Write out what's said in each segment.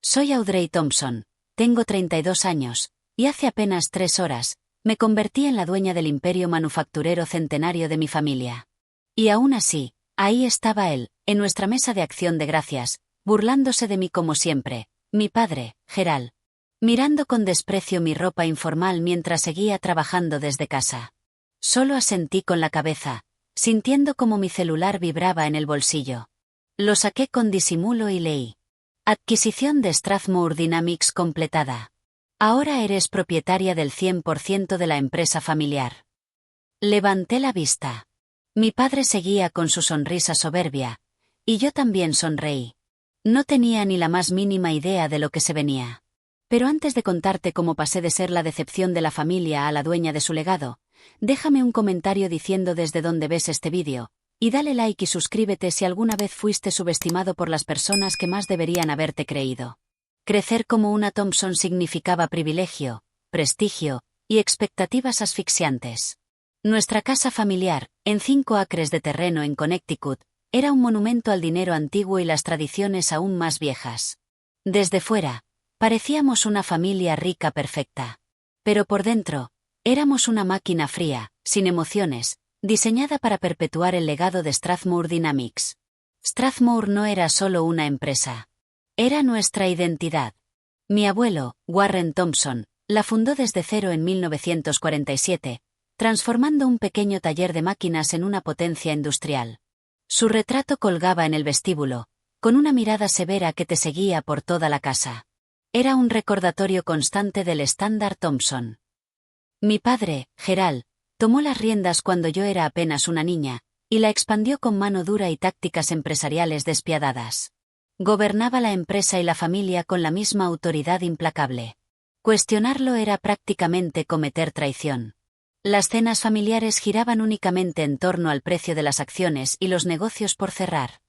Soy Audrey Thompson, tengo 32 años, y hace apenas 3 horas, me convertí en la dueña del imperio manufacturero centenario de mi familia. Y aún así, ahí estaba él, en nuestra mesa de acción de gracias, burlándose de mí como siempre, mi padre, Gerald. Mirando con desprecio mi ropa informal mientras seguía trabajando desde casa. Solo asentí con la cabeza, sintiendo como mi celular vibraba en el bolsillo. Lo saqué con disimulo y leí. Adquisición de Strathmore Dynamics completada. Ahora eres propietaria del 100% de la empresa familiar. Levanté la vista. Mi padre seguía con su sonrisa soberbia, y yo también sonreí. No tenía ni la más mínima idea de lo que se venía. Pero antes de contarte cómo pasé de ser la decepción de la familia a la dueña de su legado, déjame un comentario diciendo desde dónde ves este vídeo, y dale like y suscríbete si alguna vez fuiste subestimado por las personas que más deberían haberte creído. Crecer como una Thompson significaba privilegio, prestigio y expectativas asfixiantes. Nuestra casa familiar, en 5 acres de terreno en Connecticut, era un monumento al dinero antiguo y las tradiciones aún más viejas. Desde fuera, parecíamos una familia rica perfecta. Pero por dentro, éramos una máquina fría, sin emociones, diseñada para perpetuar el legado de Strathmore Dynamics. Strathmore no era solo una empresa. Era nuestra identidad. Mi abuelo, Warren Thompson, la fundó desde cero en 1947, transformando un pequeño taller de máquinas en una potencia industrial. Su retrato colgaba en el vestíbulo, con una mirada severa que te seguía por toda la casa. Era un recordatorio constante del estándar Thompson. Mi padre, Gerald, tomó las riendas cuando yo era apenas una niña, y la expandió con mano dura y tácticas empresariales despiadadas. Gobernaba la empresa y la familia con la misma autoridad implacable. Cuestionarlo era prácticamente cometer traición. Las cenas familiares giraban únicamente en torno al precio de las acciones y los negocios por cerrar.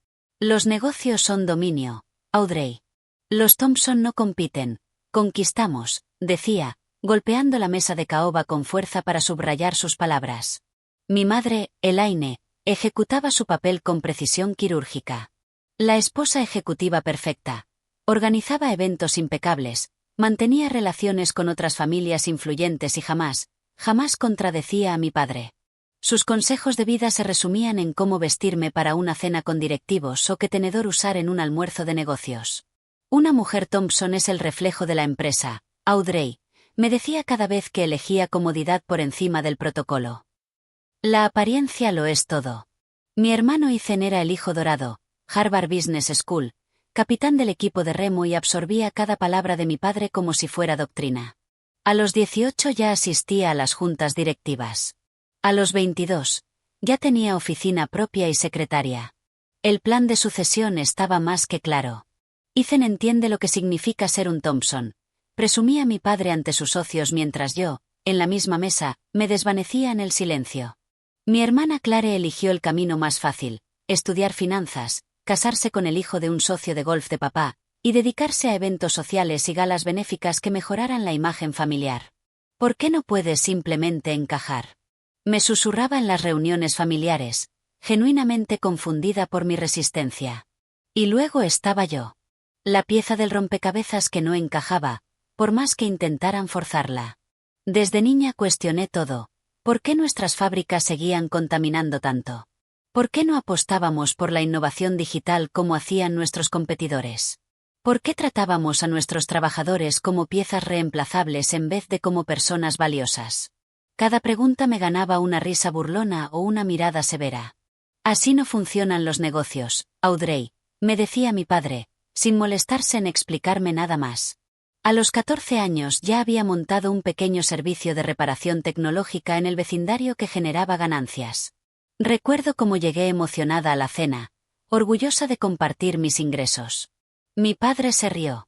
Los negocios son dominio, Audrey. Los Thompson no compiten, conquistamos, decía, golpeando la mesa de caoba con fuerza para subrayar sus palabras. Mi madre, Elaine, ejecutaba su papel con precisión quirúrgica. La esposa ejecutiva perfecta. Organizaba eventos impecables, mantenía relaciones con otras familias influyentes y jamás contradecía a mi padre. Sus consejos de vida se resumían en cómo vestirme para una cena con directivos o qué tenedor usar en un almuerzo de negocios. Una mujer Thompson es el reflejo de la empresa, Audrey, me decía cada vez que elegía comodidad por encima del protocolo. La apariencia lo es todo. Mi hermano Ethan era el hijo dorado, Harvard Business School, capitán del equipo de remo y absorbía cada palabra de mi padre como si fuera doctrina. A los 18 ya asistía a las juntas directivas. A los 22, ya tenía oficina propia y secretaria. El plan de sucesión estaba más que claro. Ethan entiende lo que significa ser un Thompson. Presumía mi padre ante sus socios mientras yo, en la misma mesa, me desvanecía en el silencio. Mi hermana Clare eligió el camino más fácil, estudiar finanzas, casarse con el hijo de un socio de golf de papá, y dedicarse a eventos sociales y galas benéficas que mejoraran la imagen familiar. ¿Por qué no puedes simplemente encajar? Me susurraba en las reuniones familiares, genuinamente confundida por mi resistencia. Y luego estaba yo. La pieza del rompecabezas que no encajaba, por más que intentaran forzarla. Desde niña cuestioné todo. ¿Por qué nuestras fábricas seguían contaminando tanto? ¿Por qué no apostábamos por la innovación digital como hacían nuestros competidores? ¿Por qué tratábamos a nuestros trabajadores como piezas reemplazables en vez de como personas valiosas? Cada pregunta me ganaba una risa burlona o una mirada severa. Así no funcionan los negocios, Audrey, me decía mi padre, sin molestarse en explicarme nada más. A los 14 años ya había montado un pequeño servicio de reparación tecnológica en el vecindario que generaba ganancias. Recuerdo cómo llegué emocionada a la cena, orgullosa de compartir mis ingresos. Mi padre se rió.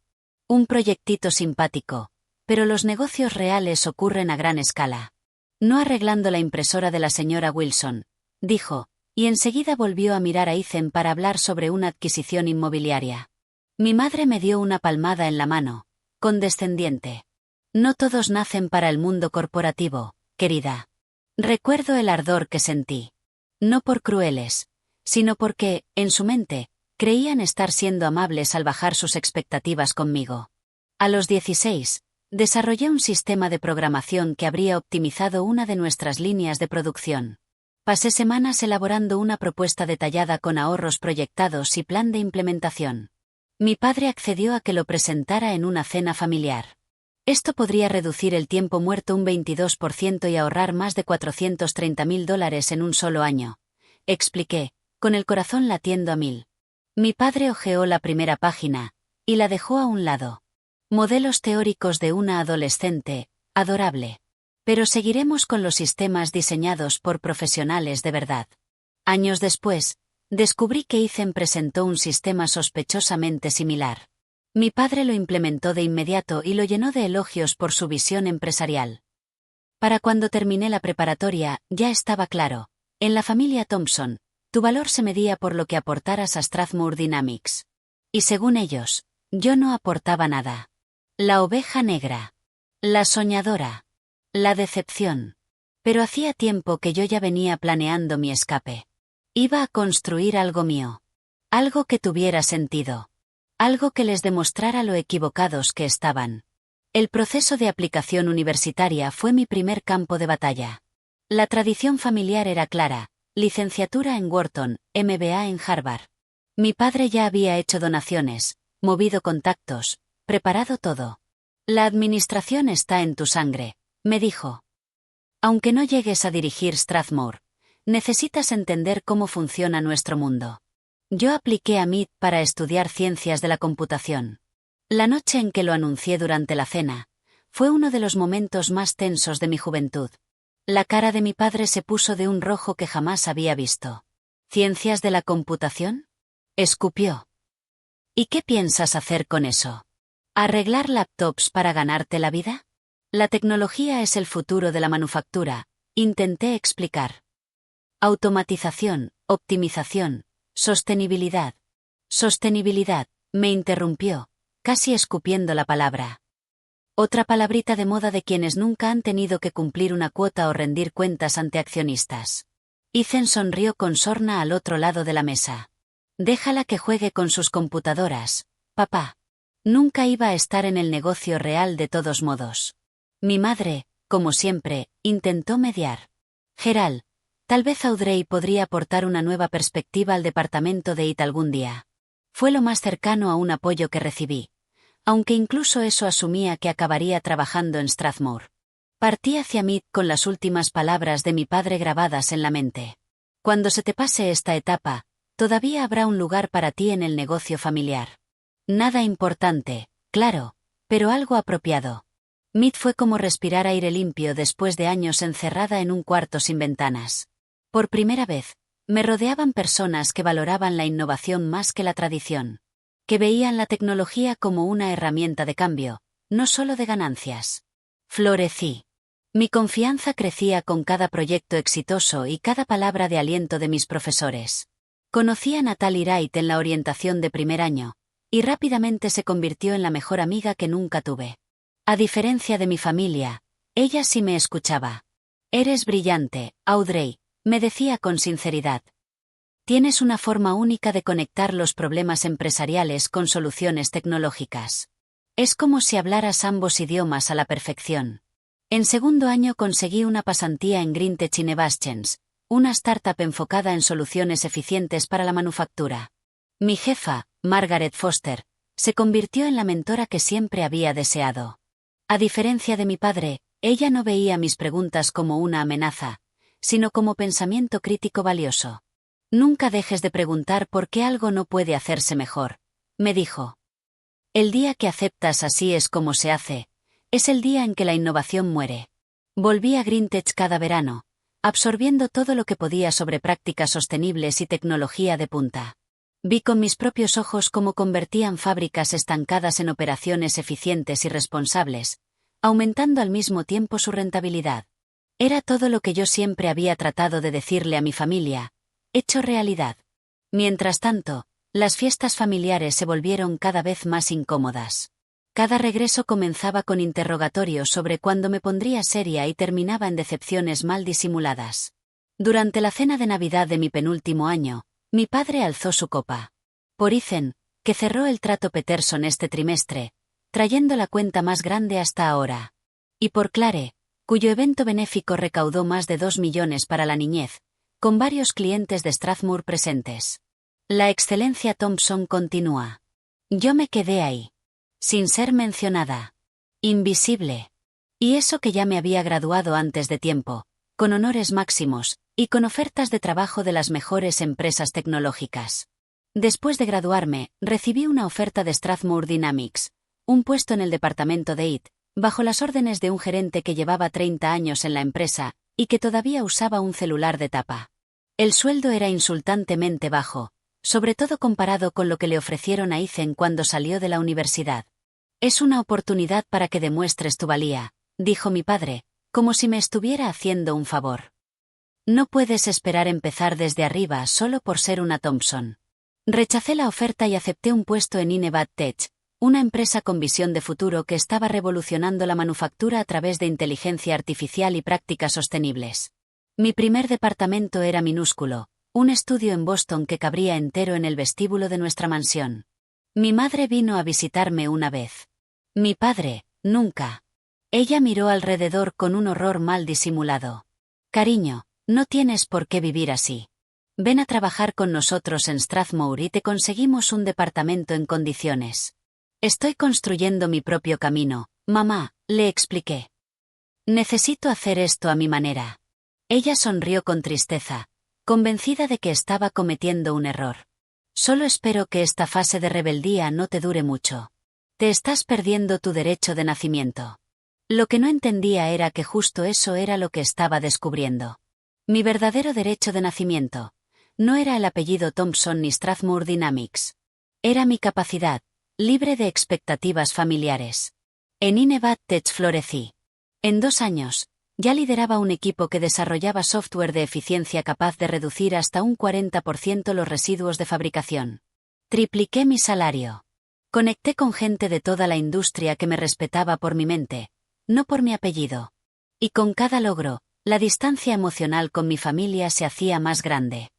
Un proyectito simpático, pero los negocios reales ocurren a gran escala. No arreglando la impresora de la señora Wilson, dijo, y enseguida volvió a mirar a Ethan para hablar sobre una adquisición inmobiliaria. Mi madre me dio una palmada en la mano, condescendiente. No todos nacen para el mundo corporativo, querida. Recuerdo el ardor que sentí. No por crueles, sino porque, en su mente, Creían estar siendo amables al bajar sus expectativas conmigo. A los 16, desarrollé un sistema de programación que habría optimizado una de nuestras líneas de producción. Pasé semanas elaborando una propuesta detallada con ahorros proyectados y plan de implementación. Mi padre accedió a que lo presentara en una cena familiar. Esto podría reducir el tiempo muerto un 22% y ahorrar más de $430.000 en un solo año. Expliqué, con el corazón latiendo a 1000. Mi padre hojeó la primera página, y la dejó a un lado. Modelos teóricos de una adolescente, adorable. Pero seguiremos con los sistemas diseñados por profesionales de verdad. Años después, descubrí que Ethan presentó un sistema sospechosamente similar. Mi padre lo implementó de inmediato y lo llenó de elogios por su visión empresarial. Para cuando terminé la preparatoria, ya estaba claro. En la familia Thompson, tu valor se medía por lo que aportaras a Strathmore Dynamics. Y según ellos, yo no aportaba nada. La oveja negra. La soñadora. La decepción. Pero hacía tiempo que yo ya venía planeando mi escape. Iba a construir algo mío. Algo que tuviera sentido. Algo que les demostrara lo equivocados que estaban. El proceso de aplicación universitaria fue mi primer campo de batalla. La tradición familiar era clara: licenciatura en Wharton, MBA en Harvard. Mi padre ya había hecho donaciones, movido contactos, preparado todo. La administración está en tu sangre, me dijo. Aunque no llegues a dirigir Strathmore, necesitas entender cómo funciona nuestro mundo. Yo apliqué a MIT para estudiar ciencias de la computación. La noche en que lo anuncié durante la cena, fue uno de los momentos más tensos de mi juventud. La cara de mi padre se puso de un rojo que jamás había visto. ¿Ciencias de la computación?, escupió. ¿Y qué piensas hacer con eso? ¿Arreglar laptops para ganarte la vida? La tecnología es el futuro de la manufactura, intenté explicar. Automatización, optimización, sostenibilidad. Sostenibilidad, me interrumpió, casi escupiendo la palabra. Otra palabrita de moda de quienes nunca han tenido que cumplir una cuota o rendir cuentas ante accionistas. Ethan sonrió con sorna al otro lado de la mesa. Déjala que juegue con sus computadoras, papá. Nunca iba a estar en el negocio real de todos modos. Mi madre, como siempre, intentó mediar. Gerald, tal vez Audrey podría aportar una nueva perspectiva al departamento de IT algún día. Fue lo más cercano a un apoyo que recibí. Aunque incluso eso asumía que acabaría trabajando en Strathmore. Partí hacia Mead con las últimas palabras de mi padre grabadas en la mente. Cuando se te pase esta etapa, todavía habrá un lugar para ti en el negocio familiar. Nada importante, claro, pero algo apropiado. Mead fue como respirar aire limpio después de años encerrada en un cuarto sin ventanas. Por primera vez, me rodeaban personas que valoraban la innovación más que la tradición. Que veían la tecnología como una herramienta de cambio, no solo de ganancias. Florecí. Mi confianza crecía con cada proyecto exitoso y cada palabra de aliento de mis profesores. Conocí a Natalie Wright en la orientación de primer año, y rápidamente se convirtió en la mejor amiga que nunca tuve. A diferencia de mi familia, ella sí me escuchaba. Eres brillante, Audrey, me decía con sinceridad. Tienes una forma única de conectar los problemas empresariales con soluciones tecnológicas. Es como si hablaras ambos idiomas a la perfección. En segundo año conseguí una pasantía en Greentech Innovations, una startup enfocada en soluciones eficientes para la manufactura. Mi jefa, Margaret Foster, se convirtió en la mentora que siempre había deseado. A diferencia de mi padre, ella no veía mis preguntas como una amenaza, sino como pensamiento crítico valioso. Nunca dejes de preguntar por qué algo no puede hacerse mejor, me dijo. El día que aceptas así es como se hace, es el día en que la innovación muere. Volví a Greentech cada verano, absorbiendo todo lo que podía sobre prácticas sostenibles y tecnología de punta. Vi con mis propios ojos cómo convertían fábricas estancadas en operaciones eficientes y responsables, aumentando al mismo tiempo su rentabilidad. Era todo lo que yo siempre había tratado de decirle a mi familia, hecho realidad. Mientras tanto, las fiestas familiares se volvieron cada vez más incómodas. Cada regreso comenzaba con interrogatorios sobre cuándo me pondría seria y terminaba en decepciones mal disimuladas. Durante la cena de Navidad de mi penúltimo año, mi padre alzó su copa. Por Ethan, que cerró el trato Peterson este trimestre, trayendo la cuenta más grande hasta ahora. Y por Clare, cuyo evento benéfico recaudó más de 2 millones para la niñez, con varios clientes de Strathmore presentes. La excelencia Thompson continúa. Yo me quedé ahí. Sin ser mencionada. Invisible. Y eso que ya me había graduado antes de tiempo, con honores máximos, y con ofertas de trabajo de las mejores empresas tecnológicas. Después de graduarme, recibí una oferta de Strathmore Dynamics, un puesto en el departamento de IT, bajo las órdenes de un gerente que llevaba 30 años en la empresa, y que todavía usaba un celular de tapa. El sueldo era insultantemente bajo, sobre todo comparado con lo que le ofrecieron a Ethan cuando salió de la universidad. Es una oportunidad para que demuestres tu valía, dijo mi padre, como si me estuviera haciendo un favor. No puedes esperar empezar desde arriba solo por ser una Thompson. Rechacé la oferta y acepté un puesto en Inevad Tech, una empresa con visión de futuro que estaba revolucionando la manufactura a través de inteligencia artificial y prácticas sostenibles. Mi primer departamento era minúsculo, un estudio en Boston que cabría entero en el vestíbulo de nuestra mansión. Mi madre vino a visitarme una vez. Mi padre, nunca. Ella miró alrededor con un horror mal disimulado. Cariño, no tienes por qué vivir así. Ven a trabajar con nosotros en Strathmore y te conseguimos un departamento en condiciones. Estoy construyendo mi propio camino, mamá, le expliqué. Necesito hacer esto a mi manera. Ella sonrió con tristeza, convencida de que estaba cometiendo un error. Solo espero que esta fase de rebeldía no te dure mucho. Te estás perdiendo tu derecho de nacimiento. Lo que no entendía era que justo eso era lo que estaba descubriendo. Mi verdadero derecho de nacimiento no era el apellido Thompson ni Strathmore Dynamics. Era mi capacidad, libre de expectativas familiares. En Inevad Tech florecí. En 2 años, ya lideraba un equipo que desarrollaba software de eficiencia capaz de reducir hasta un 40% los residuos de fabricación. Tripliqué mi salario. Conecté con gente de toda la industria que me respetaba por mi mente, no por mi apellido. Y con cada logro, la distancia emocional con mi familia se hacía más grande.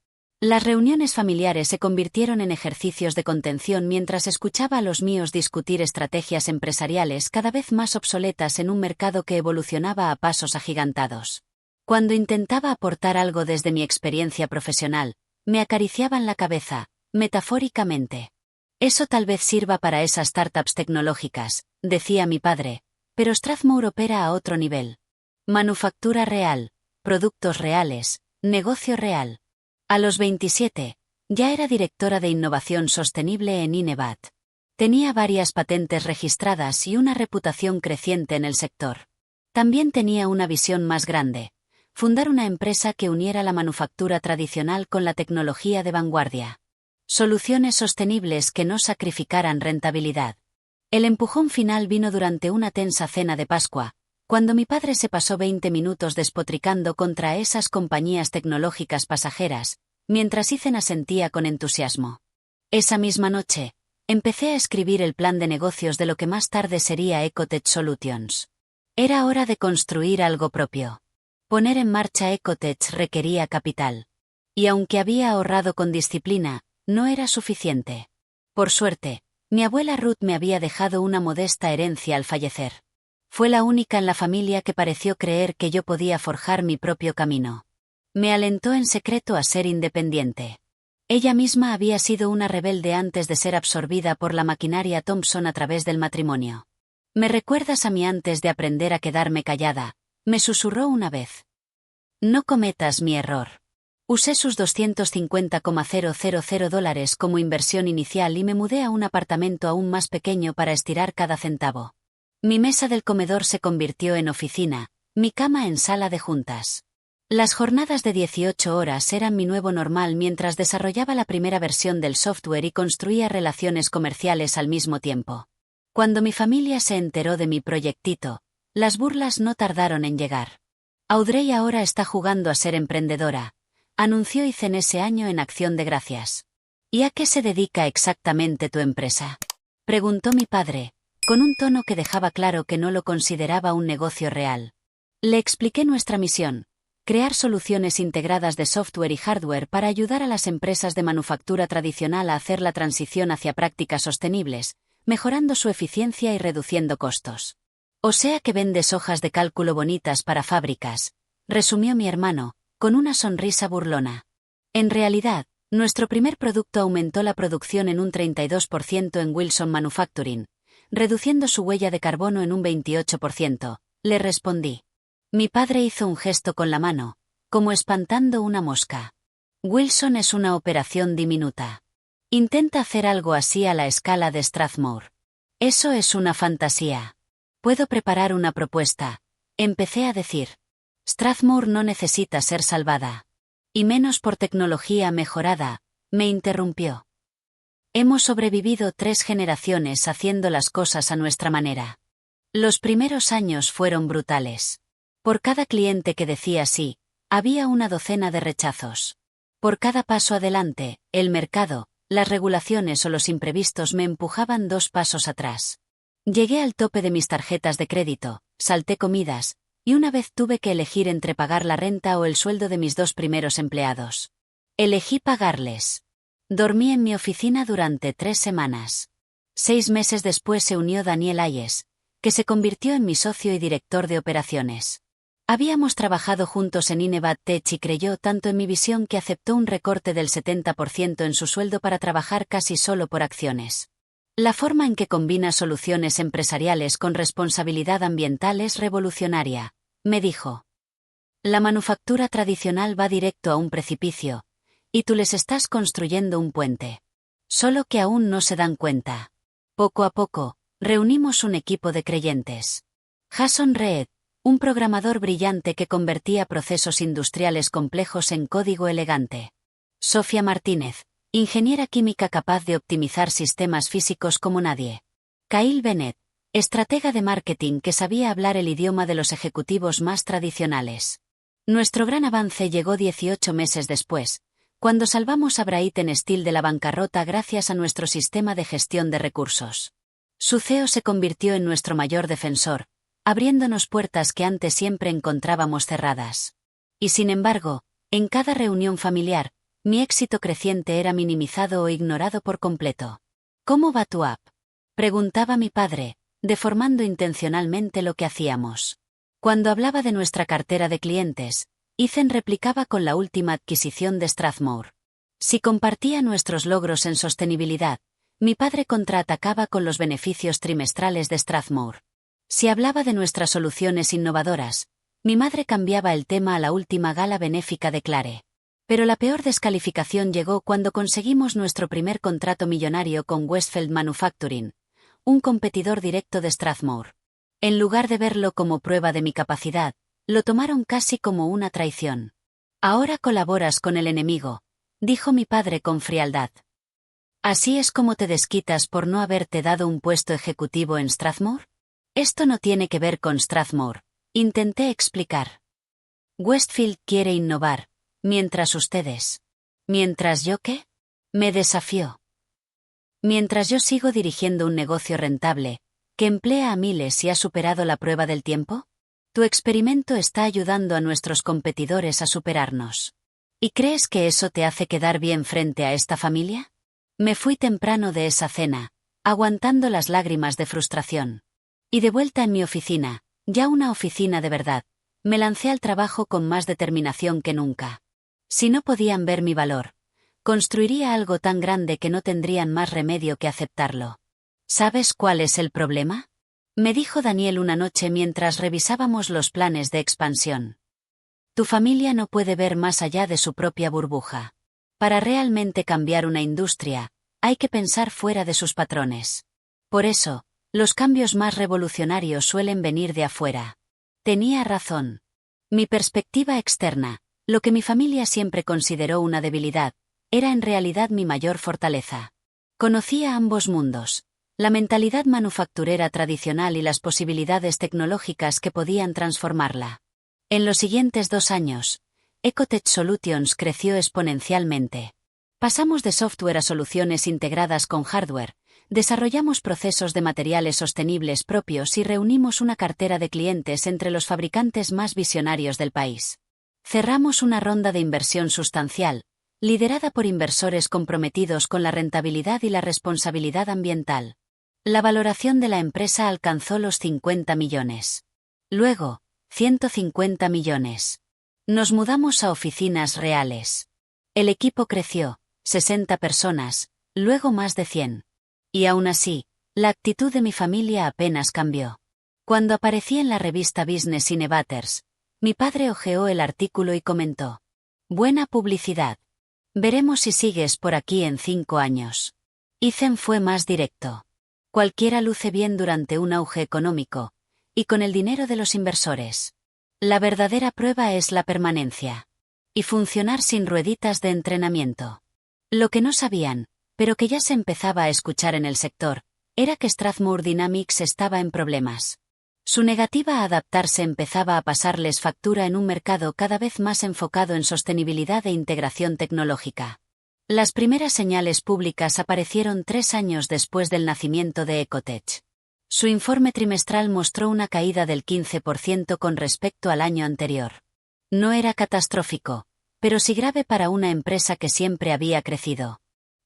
Las reuniones familiares se convirtieron en ejercicios de contención mientras escuchaba a los míos discutir estrategias empresariales cada vez más obsoletas en un mercado que evolucionaba a pasos agigantados. Cuando intentaba aportar algo desde mi experiencia profesional, me acariciaban la cabeza, metafóricamente. Eso tal vez sirva para esas startups tecnológicas, decía mi padre, pero Strathmore opera a otro nivel. Manufactura real, productos reales, negocio real. A los 27, ya era directora de innovación sostenible en Inevad. Tenía varias patentes registradas y una reputación creciente en el sector. También tenía una visión más grande: fundar una empresa que uniera la manufactura tradicional con la tecnología de vanguardia. Soluciones sostenibles que no sacrificaran rentabilidad. El empujón final vino durante una tensa cena de Pascua, cuando mi padre se pasó 20 minutos despotricando contra esas compañías tecnológicas pasajeras, mientras Ethan asentía con entusiasmo. Esa misma noche, empecé a escribir el plan de negocios de lo que más tarde sería Ecotech Solutions. Era hora de construir algo propio. Poner en marcha Ecotech requería capital. Y aunque había ahorrado con disciplina, no era suficiente. Por suerte, mi abuela Ruth me había dejado una modesta herencia al fallecer. Fue la única en la familia que pareció creer que yo podía forjar mi propio camino. Me alentó en secreto a ser independiente. Ella misma había sido una rebelde antes de ser absorbida por la maquinaria Thompson a través del matrimonio. «¿Me recuerdas a mí antes de aprender a quedarme callada?», me susurró una vez. «No cometas mi error». Usé sus $250,000 como inversión inicial y me mudé a un apartamento aún más pequeño para estirar cada centavo. Mi mesa del comedor se convirtió en oficina, mi cama en sala de juntas. Las jornadas de 18 horas eran mi nuevo normal mientras desarrollaba la primera versión del software y construía relaciones comerciales al mismo tiempo. Cuando mi familia se enteró de mi proyectito, las burlas no tardaron en llegar. «Audrey ahora está jugando a ser emprendedora», anunció Ethan ese año en Acción de Gracias. «¿Y a qué se dedica exactamente tu empresa?», preguntó mi padre, con un tono que dejaba claro que no lo consideraba un negocio real. Le expliqué nuestra misión: crear soluciones integradas de software y hardware para ayudar a las empresas de manufactura tradicional a hacer la transición hacia prácticas sostenibles, mejorando su eficiencia y reduciendo costos. O sea que vendes hojas de cálculo bonitas para fábricas, resumió mi hermano, con una sonrisa burlona. En realidad, nuestro primer producto aumentó la producción en un 32% en Wilson Manufacturing, reduciendo su huella de carbono en un 28%, le respondí. Mi padre hizo un gesto con la mano, como espantando una mosca. Wilson es una operación diminuta. Intenta hacer algo así a la escala de Strathmore. Eso es una fantasía. Puedo preparar una propuesta, empecé a decir. Strathmore no necesita ser salvada. Y menos por tecnología mejorada, me interrumpió. Hemos sobrevivido 3 generaciones haciendo las cosas a nuestra manera. Los primeros años fueron brutales. Por cada cliente que decía sí, había una docena de rechazos. Por cada paso adelante, el mercado, las regulaciones o los imprevistos me empujaban 2 pasos atrás. Llegué al tope de mis tarjetas de crédito, salté comidas, y una vez tuve que elegir entre pagar la renta o el sueldo de mis 2 primeros empleados. Elegí pagarles. Dormí en mi oficina durante 3 semanas. 6 meses después se unió Daniel Ayes, que se convirtió en mi socio y director de operaciones. Habíamos trabajado juntos en Inevad Tech y creyó tanto en mi visión que aceptó un recorte del 70% en su sueldo para trabajar casi solo por acciones. La forma en que combina soluciones empresariales con responsabilidad ambiental es revolucionaria, me dijo. La manufactura tradicional va directo a un precipicio, y tú les estás construyendo un puente. Solo que aún no se dan cuenta. Poco a poco, reunimos un equipo de creyentes. Jason Reed, un programador brillante que convertía procesos industriales complejos en código elegante. Sofía Martínez, ingeniera química capaz de optimizar sistemas físicos como nadie. Kyle Bennett, estratega de marketing que sabía hablar el idioma de los ejecutivos más tradicionales. Nuestro gran avance llegó 18 meses después, cuando salvamos a Brighton Steel de la bancarrota gracias a nuestro sistema de gestión de recursos. Su CEO se convirtió en nuestro mayor defensor, abriéndonos puertas que antes siempre encontrábamos cerradas. Y sin embargo, en cada reunión familiar, mi éxito creciente era minimizado o ignorado por completo. ¿Cómo va tu app?, preguntaba mi padre, deformando intencionalmente lo que hacíamos. Cuando hablaba de nuestra cartera de clientes, Ethan replicaba con la última adquisición de Strathmore. Si compartía nuestros logros en sostenibilidad, mi padre contraatacaba con los beneficios trimestrales de Strathmore. Si hablaba de nuestras soluciones innovadoras, mi madre cambiaba el tema a la última gala benéfica de Clare. Pero la peor descalificación llegó cuando conseguimos nuestro primer contrato millonario con Westfield Manufacturing, un competidor directo de Strathmore. En lugar de verlo como prueba de mi capacidad, lo tomaron casi como una traición. Ahora colaboras con el enemigo, dijo mi padre con frialdad. ¿Así es como te desquitas por no haberte dado un puesto ejecutivo en Strathmore? Esto no tiene que ver con Strathmore, intenté explicar. Westfield quiere innovar, mientras ustedes. ¿Mientras yo qué? Me desafió. Mientras yo sigo dirigiendo un negocio rentable, que emplea a miles y ha superado la prueba del tiempo, tu experimento está ayudando a nuestros competidores a superarnos. ¿Y crees que eso te hace quedar bien frente a esta familia? Me fui temprano de esa cena, aguantando las lágrimas de frustración. Y de vuelta en mi oficina, ya una oficina de verdad, me lancé al trabajo con más determinación que nunca. Si no podían ver mi valor, construiría algo tan grande que no tendrían más remedio que aceptarlo. ¿Sabes cuál es el problema?, me dijo Daniel una noche mientras revisábamos los planes de expansión. Tu familia no puede ver más allá de su propia burbuja. Para realmente cambiar una industria, hay que pensar fuera de sus patrones. Por eso, los cambios más revolucionarios suelen venir de afuera. Tenía razón. Mi perspectiva externa, lo que mi familia siempre consideró una debilidad, era en realidad mi mayor fortaleza. Conocía ambos mundos, la mentalidad manufacturera tradicional y las posibilidades tecnológicas que podían transformarla. En los siguientes 2 años, Ecotech Solutions creció exponencialmente. Pasamos de software a soluciones integradas con hardware, desarrollamos procesos de materiales sostenibles propios y reunimos una cartera de clientes entre los fabricantes más visionarios del país. Cerramos una ronda de inversión sustancial, liderada por inversores comprometidos con la rentabilidad y la responsabilidad ambiental. La valoración de la empresa alcanzó los 50 millones. Luego, 150 millones. Nos mudamos a oficinas reales. El equipo creció, 60 personas, luego más de 100. Y aún así, la actitud de mi familia apenas cambió. Cuando aparecí en la revista Business Innovators, mi padre hojeó el artículo y comentó: «Buena publicidad. Veremos si sigues por aquí en 5 años». Ethan fue más directo. Cualquiera luce bien durante un auge económico, y con el dinero de los inversores. La verdadera prueba es la permanencia. Y funcionar sin rueditas de entrenamiento. Lo que no sabían, pero que ya se empezaba a escuchar en el sector, era que Strathmore Dynamics estaba en problemas. Su negativa a adaptarse empezaba a pasarles factura en un mercado cada vez más enfocado en sostenibilidad e integración tecnológica. Las primeras señales públicas aparecieron 3 años después del nacimiento de Ecotech. Su informe trimestral mostró una caída del 15% con respecto al año anterior. No era catastrófico, pero sí grave para una empresa que siempre había crecido.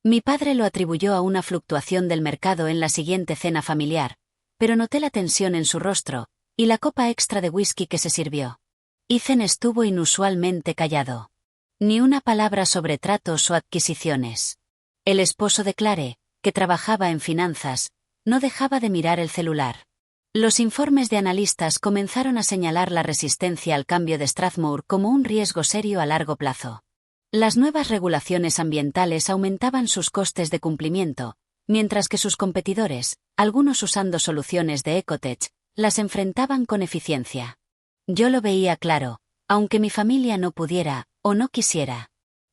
Mi padre lo atribuyó a una fluctuación del mercado en la siguiente cena familiar, pero noté la tensión en su rostro, y la copa extra de whisky que se sirvió. Ethan estuvo inusualmente callado. Ni una palabra sobre tratos o adquisiciones. El esposo de Clare, que trabajaba en finanzas, no dejaba de mirar el celular. Los informes de analistas comenzaron a señalar la resistencia al cambio de Strathmore como un riesgo serio a largo plazo. Las nuevas regulaciones ambientales aumentaban sus costes de cumplimiento, mientras que sus competidores, algunos usando soluciones de Ecotech, las enfrentaban con eficiencia. Yo lo veía claro, aunque mi familia no pudiera, o no quisiera.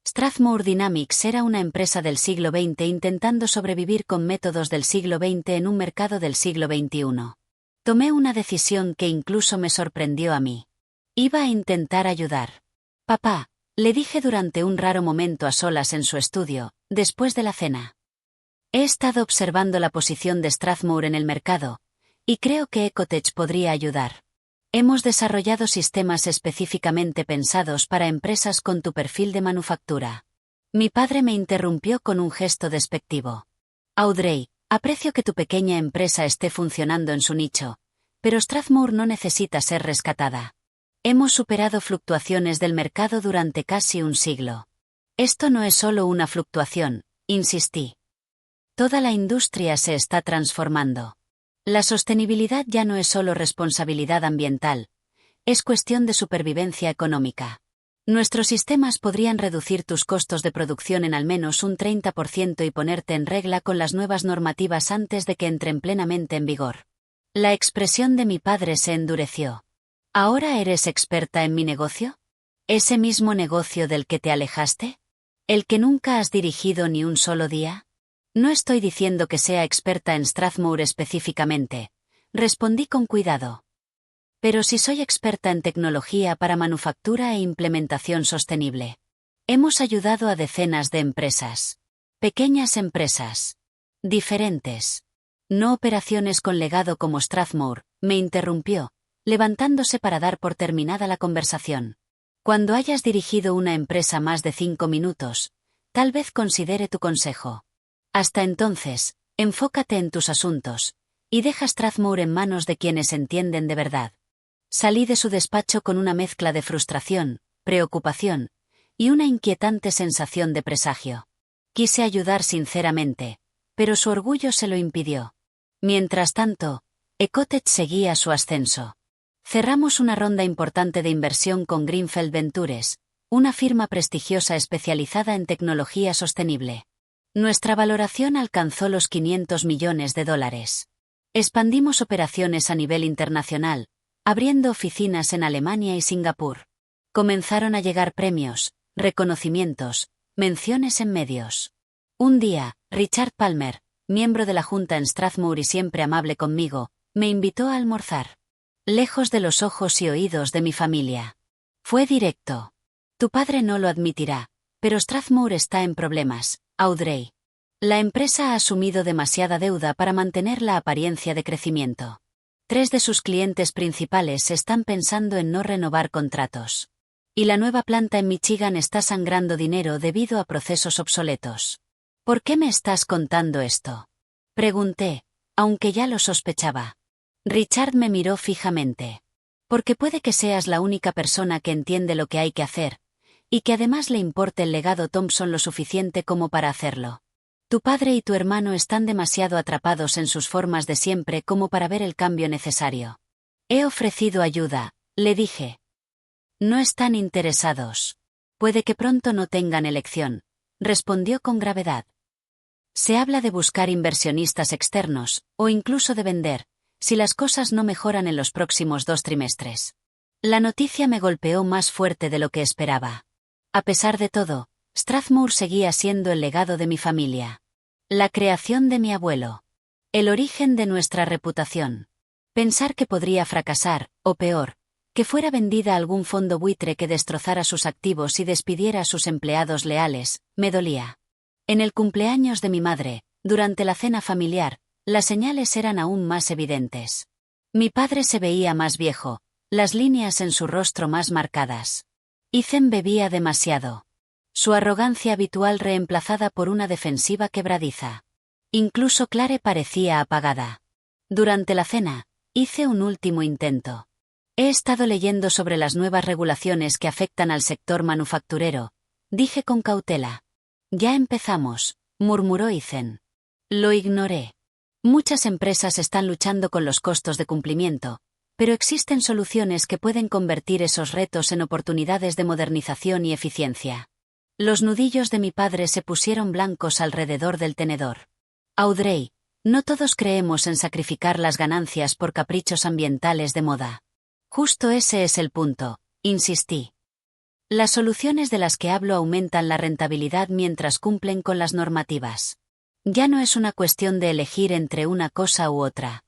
Strathmore Dynamics era una empresa del siglo XX intentando sobrevivir con métodos del siglo XX en un mercado del siglo XXI. Tomé una decisión que incluso me sorprendió a mí. Iba a intentar ayudar. «Papá», le dije durante un raro momento a solas en su estudio, después de la cena. «He estado observando la posición de Strathmore en el mercado, y creo que Ecotech podría ayudar. Hemos desarrollado sistemas específicamente pensados para empresas con tu perfil de manufactura». Mi padre me interrumpió con un gesto despectivo. «Audrey, aprecio que tu pequeña empresa esté funcionando en su nicho, pero Strathmore no necesita ser rescatada. Hemos superado fluctuaciones del mercado durante casi un siglo. Esto no es solo una fluctuación», insistí. «Toda la industria se está transformando. La sostenibilidad ya no es solo responsabilidad ambiental, es cuestión de supervivencia económica. Nuestros sistemas podrían reducir tus costos de producción en al menos un 30% y ponerte en regla con las nuevas normativas antes de que entren plenamente en vigor». La expresión de mi padre se endureció. «¿Ahora eres experta en mi negocio? ¿Ese mismo negocio del que te alejaste? ¿El que nunca has dirigido ni un solo día?» «No estoy diciendo que sea experta en Strathmore específicamente», respondí con cuidado. «Pero sí soy experta en tecnología para manufactura e implementación sostenible. Hemos ayudado a decenas de empresas. Pequeñas empresas. Diferentes. No operaciones con legado como Strathmore», me interrumpió, levantándose para dar por terminada la conversación. «Cuando hayas dirigido una empresa más de 5 minutos, tal vez considere tu consejo. Hasta entonces, enfócate en tus asuntos, y deja Strathmore en manos de quienes entienden de verdad». Salí de su despacho con una mezcla de frustración, preocupación, y una inquietante sensación de presagio. Quise ayudar sinceramente, pero su orgullo se lo impidió. Mientras tanto, Ecotech seguía su ascenso. Cerramos una ronda importante de inversión con Greenfield Ventures, una firma prestigiosa especializada en tecnología sostenible. Nuestra valoración alcanzó los $500 millones. Expandimos operaciones a nivel internacional, abriendo oficinas en Alemania y Singapur. Comenzaron a llegar premios, reconocimientos, menciones en medios. Un día, Richard Palmer, miembro de la junta en Strathmore y siempre amable conmigo, me invitó a almorzar. Lejos de los ojos y oídos de mi familia. Fue directo. «Tu padre no lo admitirá, pero Strathmore está en problemas, Audrey. La empresa ha asumido demasiada deuda para mantener la apariencia de crecimiento. 3 de sus clientes principales están pensando en no renovar contratos. Y la nueva planta en Michigan está sangrando dinero debido a procesos obsoletos. ¿Por qué me estás contando esto? Pregunté, aunque ya lo sospechaba. Richard me miró fijamente. Porque puede que seas la única persona que entiende lo que hay que hacer, y que además le importe el legado Thompson lo suficiente como para hacerlo. Tu padre y tu hermano están demasiado atrapados en sus formas de siempre como para ver el cambio necesario. He ofrecido ayuda, le dije. No están interesados. Puede que pronto no tengan elección, respondió con gravedad. Se habla de buscar inversionistas externos, o incluso de vender, si las cosas no mejoran en los próximos 2 trimestres. La noticia me golpeó más fuerte de lo que esperaba. A pesar de todo, Strathmore seguía siendo el legado de mi familia. La creación de mi abuelo. El origen de nuestra reputación. Pensar que podría fracasar, o peor, que fuera vendida a algún fondo buitre que destrozara sus activos y despidiera a sus empleados leales, me dolía. En el cumpleaños de mi madre, durante la cena familiar, las señales eran aún más evidentes. Mi padre se veía más viejo, las líneas en su rostro más marcadas. Ethan bebía demasiado. Su arrogancia habitual reemplazada por una defensiva quebradiza. Incluso Clare parecía apagada. Durante la cena, hice un último intento. He estado leyendo sobre las nuevas regulaciones que afectan al sector manufacturero, dije con cautela. Ya empezamos, murmuró Ethan. Lo ignoré. Muchas empresas están luchando con los costos de cumplimiento, pero existen soluciones que pueden convertir esos retos en oportunidades de modernización y eficiencia. Los nudillos de mi padre se pusieron blancos alrededor del tenedor. Audrey, no todos creemos en sacrificar las ganancias por caprichos ambientales de moda. Justo ese es el punto, insistí. Las soluciones de las que hablo aumentan la rentabilidad mientras cumplen con las normativas. Ya no es una cuestión de elegir entre una cosa u otra.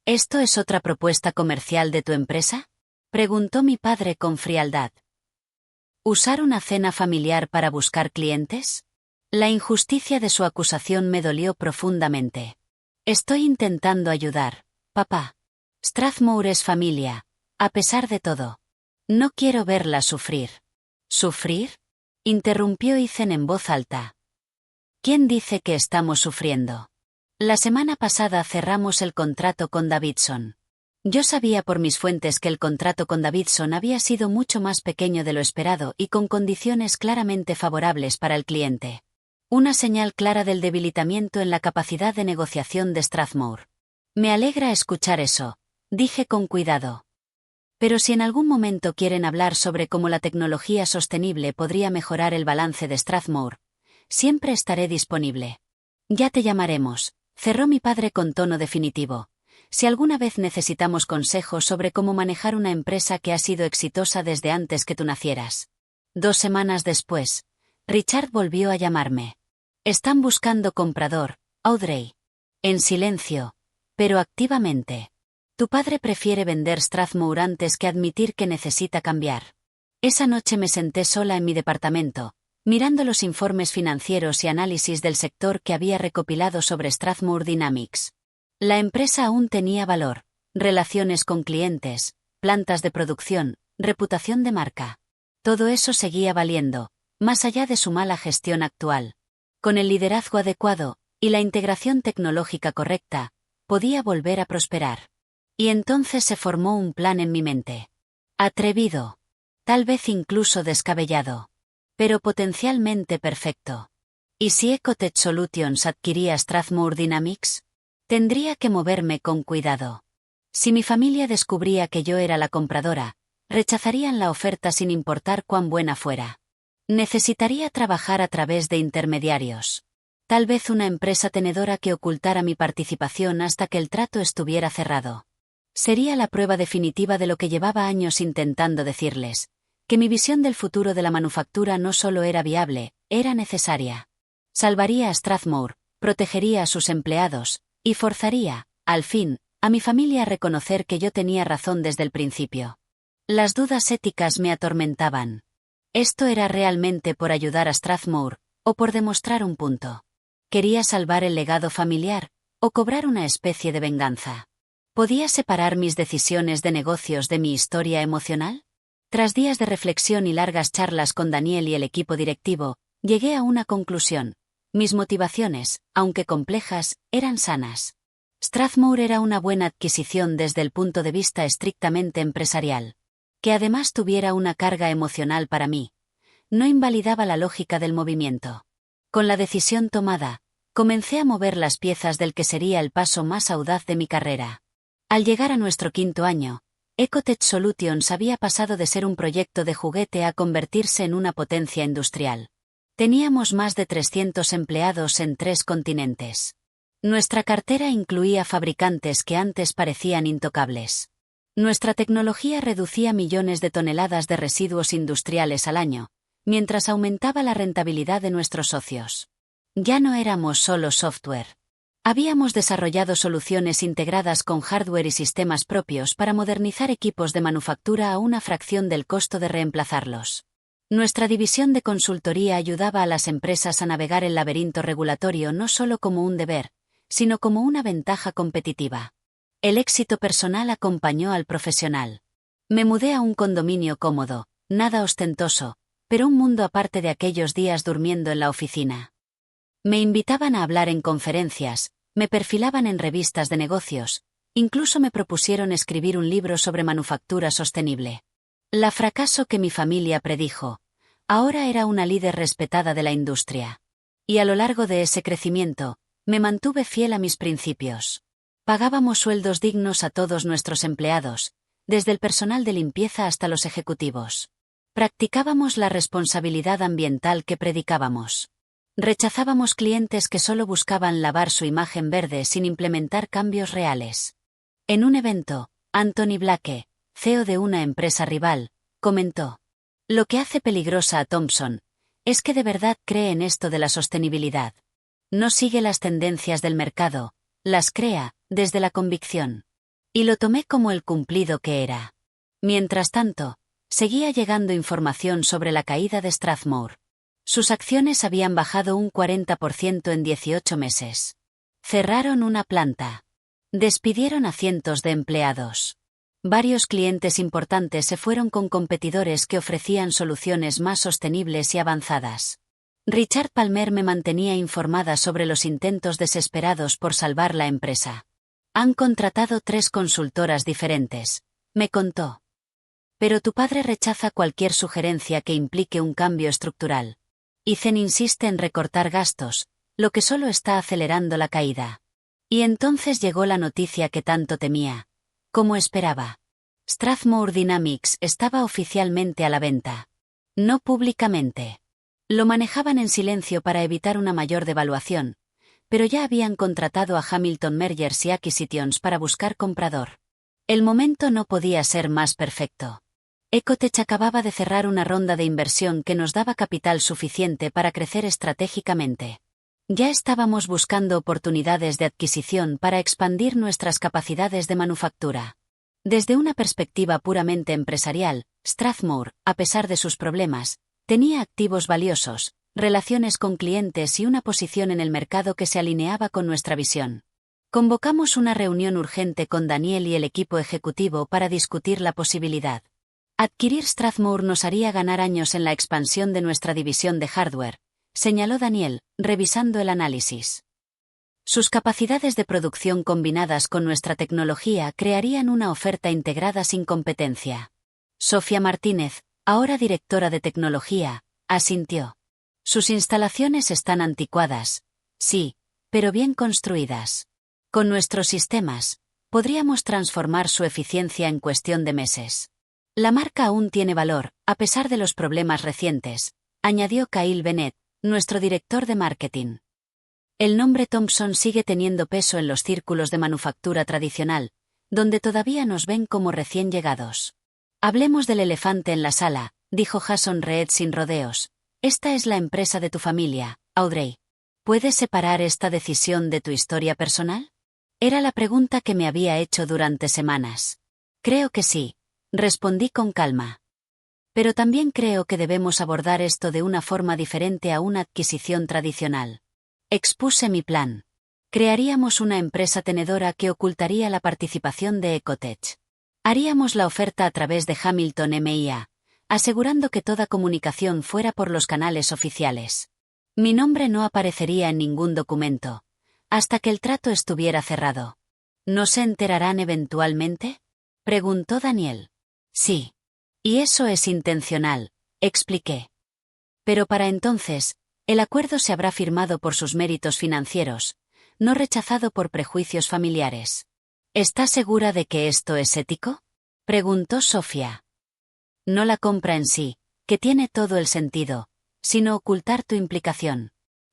¿Esto es otra propuesta comercial de tu empresa? Preguntó mi padre con frialdad. ¿Usar una cena familiar para buscar clientes? La injusticia de su acusación me dolió profundamente. Estoy intentando ayudar, papá. Strathmore es familia, a pesar de todo. No quiero verla sufrir. ¿Sufrir? Interrumpió Ethan en voz alta. ¿Quién dice que estamos sufriendo? La semana pasada cerramos el contrato con Davidson. Yo sabía por mis fuentes que el contrato con Davidson había sido mucho más pequeño de lo esperado y con condiciones claramente favorables para el cliente. Una señal clara del debilitamiento en la capacidad de negociación de Strathmore. Me alegra escuchar eso, dije con cuidado. Pero si en algún momento quieren hablar sobre cómo la tecnología sostenible podría mejorar el balance de Strathmore, siempre estaré disponible. Ya te llamaremos, cerró mi padre con tono definitivo. Si alguna vez necesitamos consejos sobre cómo manejar una empresa que ha sido exitosa desde antes que tú nacieras. 2 semanas después, Richard volvió a llamarme. Están buscando comprador, Audrey. En silencio, pero activamente. Tu padre prefiere vender Strathmore antes que admitir que necesita cambiar. Esa noche me senté sola en mi departamento, mirando los informes financieros y análisis del sector que había recopilado sobre Strathmore Dynamics. La empresa aún tenía valor, relaciones con clientes, plantas de producción, reputación de marca. Todo eso seguía valiendo, más allá de su mala gestión actual. Con el liderazgo adecuado, y la integración tecnológica correcta, podía volver a prosperar. Y entonces se formó un plan en mi mente. Atrevido. Tal vez incluso descabellado. Pero potencialmente perfecto. ¿Y si Ecotech Solutions adquiría Strathmore Dynamics? Tendría que moverme con cuidado. Si mi familia descubría que yo era la compradora, rechazarían la oferta sin importar cuán buena fuera. Necesitaría trabajar a través de intermediarios. Tal vez una empresa tenedora que ocultara mi participación hasta que el trato estuviera cerrado. Sería la prueba definitiva de lo que llevaba años intentando decirles, que mi visión del futuro de la manufactura no solo era viable, era necesaria. Salvaría a Strathmore, protegería a sus empleados, y forzaría, al fin, a mi familia a reconocer que yo tenía razón desde el principio. Las dudas éticas me atormentaban. ¿Esto era realmente por ayudar a Strathmore, o por demostrar un punto? ¿Quería salvar el legado familiar, o cobrar una especie de venganza? ¿Podía separar mis decisiones de negocios de mi historia emocional? Tras días de reflexión y largas charlas con Daniel y el equipo directivo, llegué a una conclusión. Mis motivaciones, aunque complejas, eran sanas. Strathmore era una buena adquisición desde el punto de vista estrictamente empresarial. Que además tuviera una carga emocional para mí. No invalidaba la lógica del movimiento. Con la decisión tomada, comencé a mover las piezas del que sería el paso más audaz de mi carrera. Al llegar a nuestro 5º año, Ecotech Solutions había pasado de ser un proyecto de juguete a convertirse en una potencia industrial. Teníamos más de 300 empleados en 3 continentes. Nuestra cartera incluía fabricantes que antes parecían intocables. Nuestra tecnología reducía millones de toneladas de residuos industriales al año, mientras aumentaba la rentabilidad de nuestros socios. Ya no éramos solo software. Habíamos desarrollado soluciones integradas con hardware y sistemas propios para modernizar equipos de manufactura a una fracción del costo de reemplazarlos. Nuestra división de consultoría ayudaba a las empresas a navegar el laberinto regulatorio no solo como un deber, sino como una ventaja competitiva. El éxito personal acompañó al profesional. Me mudé a un condominio cómodo, nada ostentoso, pero un mundo aparte de aquellos días durmiendo en la oficina. Me invitaban a hablar en conferencias, me perfilaban en revistas de negocios, incluso me propusieron escribir un libro sobre manufactura sostenible. La fracaso que mi familia predijo. Ahora era una líder respetada de la industria. Y a lo largo de ese crecimiento, me mantuve fiel a mis principios. Pagábamos sueldos dignos a todos nuestros empleados, desde el personal de limpieza hasta los ejecutivos. Practicábamos la responsabilidad ambiental que predicábamos. Rechazábamos clientes que solo buscaban lavar su imagen verde sin implementar cambios reales. En un evento, Anthony Blake, CEO de una empresa rival, comentó: "Lo que hace peligrosa a Thomson es que de verdad cree en esto de la sostenibilidad. No sigue las tendencias del mercado, las crea, desde la convicción". Y lo tomé como el cumplido que era. Mientras tanto, seguía llegando información sobre la caída de Strathmore. Sus acciones habían bajado un 40% en 18 meses. Cerraron una planta. Despidieron a cientos de empleados. Varios clientes importantes se fueron con competidores que ofrecían soluciones más sostenibles y avanzadas. Richard Palmer me mantenía informada sobre los intentos desesperados por salvar la empresa. Han contratado 3 consultoras diferentes, me contó. Pero tu padre rechaza cualquier sugerencia que implique un cambio estructural. Ethan insiste en recortar gastos, lo que solo está acelerando la caída. Y entonces llegó la noticia que tanto temía. Como esperaba. Strathmore Dynamics estaba oficialmente a la venta. No públicamente. Lo manejaban en silencio para evitar una mayor devaluación, pero ya habían contratado a Hamilton Mergers y Acquisitions para buscar comprador. El momento no podía ser más perfecto. Ecotech acababa de cerrar una ronda de inversión que nos daba capital suficiente para crecer estratégicamente. Ya estábamos buscando oportunidades de adquisición para expandir nuestras capacidades de manufactura. Desde una perspectiva puramente empresarial, Strathmore, a pesar de sus problemas, tenía activos valiosos, relaciones con clientes y una posición en el mercado que se alineaba con nuestra visión. Convocamos una reunión urgente con Daniel y el equipo ejecutivo para discutir la posibilidad. Adquirir Strathmore nos haría ganar años en la expansión de nuestra división de hardware, señaló Daniel, revisando el análisis. Sus capacidades de producción combinadas con nuestra tecnología crearían una oferta integrada sin competencia. Sofía Martínez, ahora directora de tecnología, asintió. Sus instalaciones están anticuadas, sí, pero bien construidas. Con nuestros sistemas, podríamos transformar su eficiencia en cuestión de meses. La marca aún tiene valor, a pesar de los problemas recientes, añadió Kyle Bennett, nuestro director de marketing. El nombre Thomson sigue teniendo peso en los círculos de manufactura tradicional, donde todavía nos ven como recién llegados. Hablemos del elefante en la sala, dijo Jason Reed sin rodeos. Esta es la empresa de tu familia, Audrey. ¿Puedes separar esta decisión de tu historia personal? Era la pregunta que me había hecho durante semanas. Creo que sí, respondí con calma. Pero también creo que debemos abordar esto de una forma diferente a una adquisición tradicional. Expuse mi plan. Crearíamos una empresa tenedora que ocultaría la participación de Ecotech. Haríamos la oferta a través de Hamilton MIA, asegurando que toda comunicación fuera por los canales oficiales. Mi nombre no aparecería en ningún documento, hasta que el trato estuviera cerrado. ¿No se enterarán eventualmente?, preguntó Daniel. Sí. Y eso es intencional, expliqué. Pero para entonces, el acuerdo se habrá firmado por sus méritos financieros, no rechazado por prejuicios familiares. ¿Está segura de que esto es ético?, preguntó Sofía. No la compra en sí, que tiene todo el sentido, sino ocultar tu implicación.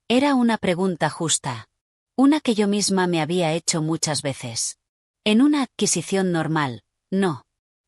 Era una pregunta justa. Una que yo misma me había hecho muchas veces. En una adquisición normal, no.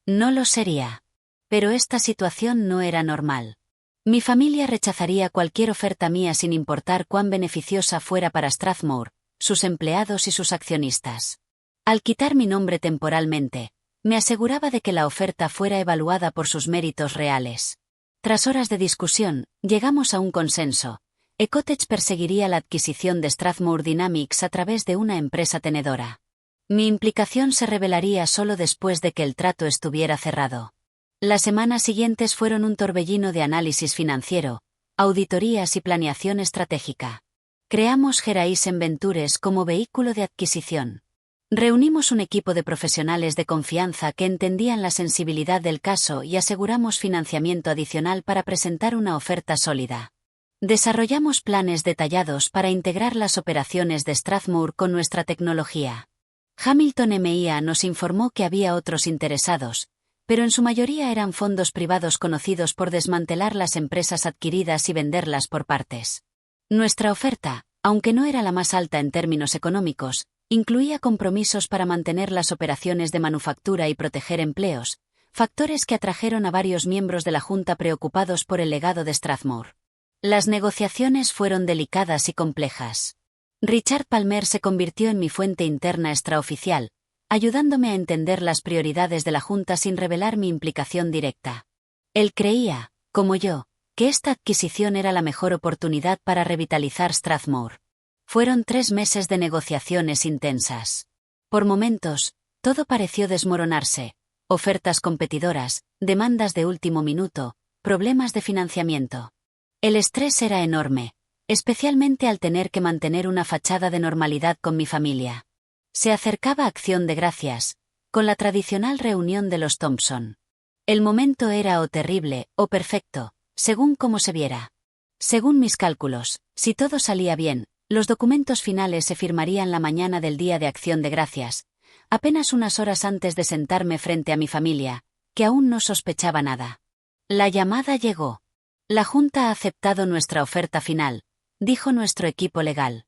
No lo sería. Pero esta situación no era normal. Mi familia rechazaría cualquier oferta mía sin importar cuán beneficiosa fuera para Strathmore, sus empleados y sus accionistas. Al quitar mi nombre temporalmente, me aseguraba de que la oferta fuera evaluada por sus méritos reales. Tras horas de discusión, llegamos a un consenso. Ecotech perseguiría la adquisición de Strathmore Dynamics a través de una empresa tenedora. Mi implicación se revelaría solo después de que el trato estuviera cerrado. Las semanas siguientes fueron un torbellino de análisis financiero, auditorías y planeación estratégica. Creamos Horizon Ventures como vehículo de adquisición. Reunimos un equipo de profesionales de confianza que entendían la sensibilidad del caso y aseguramos financiamiento adicional para presentar una oferta sólida. Desarrollamos planes detallados para integrar las operaciones de Strathmore con nuestra tecnología. Hamilton MIA nos informó que había otros interesados, pero en su mayoría eran fondos privados conocidos por desmantelar las empresas adquiridas y venderlas por partes. Nuestra oferta, aunque no era la más alta en términos económicos, incluía compromisos para mantener las operaciones de manufactura y proteger empleos, factores que atrajeron a varios miembros de la Junta preocupados por el legado de Strathmore. Las negociaciones fueron delicadas y complejas. Richard Palmer se convirtió en mi fuente interna extraoficial, ayudándome a entender las prioridades de la Junta sin revelar mi implicación directa. Él creía, como yo, que esta adquisición era la mejor oportunidad para revitalizar Strathmore. Fueron 3 meses de negociaciones intensas. Por momentos, todo pareció desmoronarse: ofertas competidoras, demandas de último minuto, problemas de financiamiento. El estrés era enorme, especialmente al tener que mantener una fachada de normalidad con mi familia. Se acercaba Acción de Gracias, con la tradicional reunión de los Thompson. El momento era o terrible o perfecto, según cómo se viera. Según mis cálculos, si todo salía bien, los documentos finales se firmarían la mañana del Día de Acción de Gracias, apenas unas horas antes de sentarme frente a mi familia, que aún no sospechaba nada. La llamada llegó. La Junta ha aceptado nuestra oferta final, dijo nuestro equipo legal.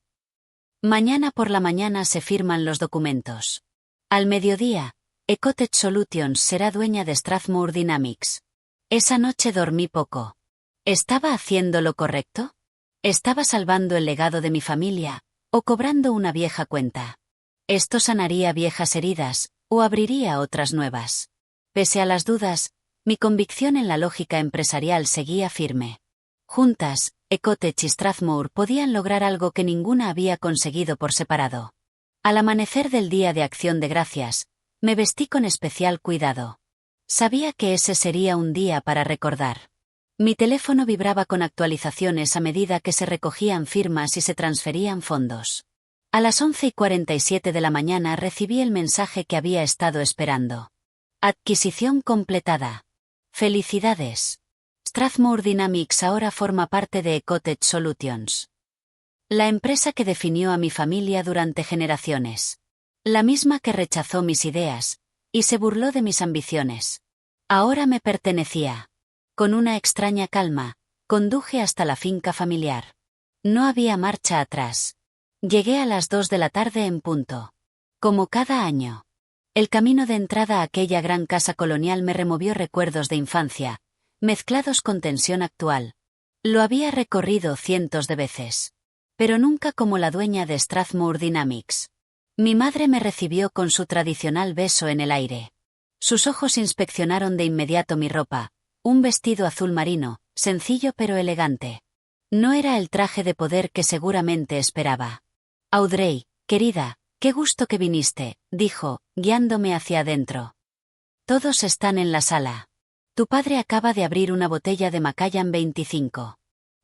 Mañana por la mañana se firman los documentos. Al mediodía, Ecotech Solutions será dueña de Strathmore Dynamics. Esa noche dormí poco. ¿Estaba haciendo lo correcto? ¿Estaba salvando el legado de mi familia, o cobrando una vieja cuenta? ¿Esto sanaría viejas heridas, o abriría otras nuevas? Pese a las dudas, mi convicción en la lógica empresarial seguía firme. Juntas, Ecotech y Strathmore podían lograr algo que ninguna había conseguido por separado. Al amanecer del Día de Acción de Gracias, me vestí con especial cuidado. Sabía que ese sería un día para recordar. Mi teléfono vibraba con actualizaciones a medida que se recogían firmas y se transferían fondos. A las 11:47 de la mañana recibí el mensaje que había estado esperando. Adquisición completada. ¡Felicidades! Strathmore Dynamics ahora forma parte de Ecotech Solutions. La empresa que definió a mi familia durante generaciones. La misma que rechazó mis ideas, y se burló de mis ambiciones. Ahora me pertenecía. Con una extraña calma, conduje hasta la finca familiar. No había marcha atrás. Llegué a las 2 de la tarde en punto. Como cada año. El camino de entrada a aquella gran casa colonial me removió recuerdos de infancia, mezclados con tensión actual. Lo había recorrido cientos de veces. Pero nunca como la dueña de Strathmore Dynamics. Mi madre me recibió con su tradicional beso en el aire. Sus ojos inspeccionaron de inmediato mi ropa, un vestido azul marino, sencillo pero elegante. No era el traje de poder que seguramente esperaba. Audrey, querida, qué gusto que viniste, dijo, guiándome hacia adentro. Todos están en la sala. Tu padre acaba de abrir una botella de Macallan 25.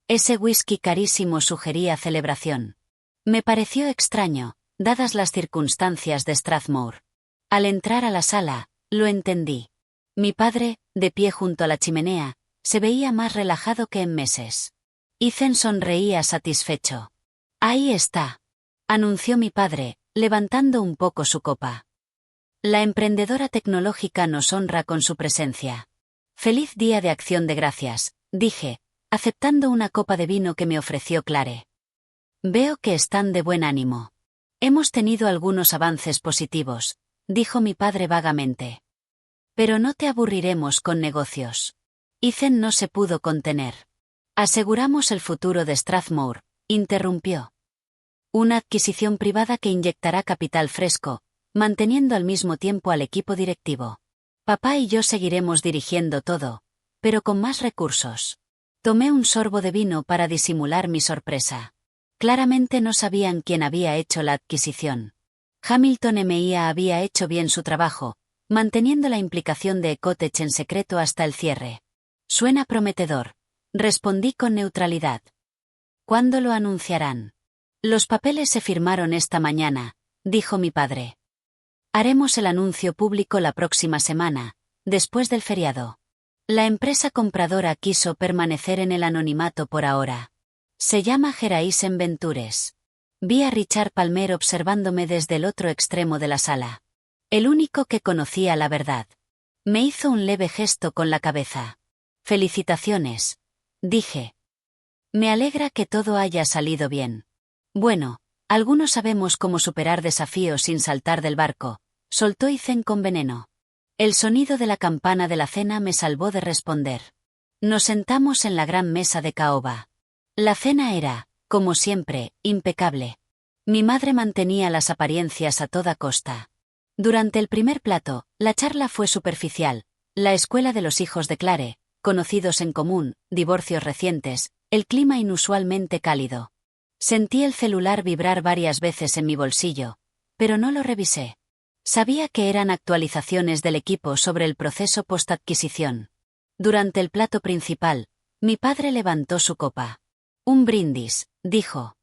Ese whisky carísimo sugería celebración. Me pareció extraño, dadas las circunstancias de Strathmore. Al entrar a la sala, lo entendí. Mi padre, de pie junto a la chimenea, se veía más relajado que en meses. Ethan sonreía satisfecho. Ahí está, anunció mi padre, levantando un poco su copa. La emprendedora tecnológica nos honra con su presencia. Feliz Día de Acción de Gracias, dije, aceptando una copa de vino que me ofreció Clare. Veo que están de buen ánimo. Hemos tenido algunos avances positivos, dijo mi padre vagamente. Pero no te aburriremos con negocios. Ethan no se pudo contener. Aseguramos el futuro de Strathmore, interrumpió. Una adquisición privada que inyectará capital fresco, manteniendo al mismo tiempo al equipo directivo. Papá y yo seguiremos dirigiendo todo, pero con más recursos. Tomé un sorbo de vino para disimular mi sorpresa. Claramente no sabían quién había hecho la adquisición. Hamilton M.I.A. había hecho bien su trabajo, manteniendo la implicación de Ecotech en secreto hasta el cierre. Suena prometedor, respondí con neutralidad. ¿Cuándo lo anunciarán? Los papeles se firmaron esta mañana, dijo mi padre. Haremos el anuncio público la próxima semana, después del feriado. La empresa compradora quiso permanecer en el anonimato por ahora. Se llama Horizon Ventures. Vi a Richard Palmer observándome desde el otro extremo de la sala. El único que conocía la verdad. Me hizo un leve gesto con la cabeza. Felicitaciones, dije. Me alegra que todo haya salido bien. Bueno, algunos sabemos cómo superar desafíos sin saltar del barco, soltó Ethan con veneno. El sonido de la campana de la cena me salvó de responder. Nos sentamos en la gran mesa de caoba. La cena era, como siempre, impecable. Mi madre mantenía las apariencias a toda costa. Durante el primer plato, la charla fue superficial. La escuela de los hijos de Clare, conocidos en común, divorcios recientes, el clima inusualmente cálido. Sentí el celular vibrar varias veces en mi bolsillo, pero no lo revisé. Sabía que eran actualizaciones del equipo sobre el proceso postadquisición. Durante el plato principal, mi padre levantó su copa. Un brindis, dijo.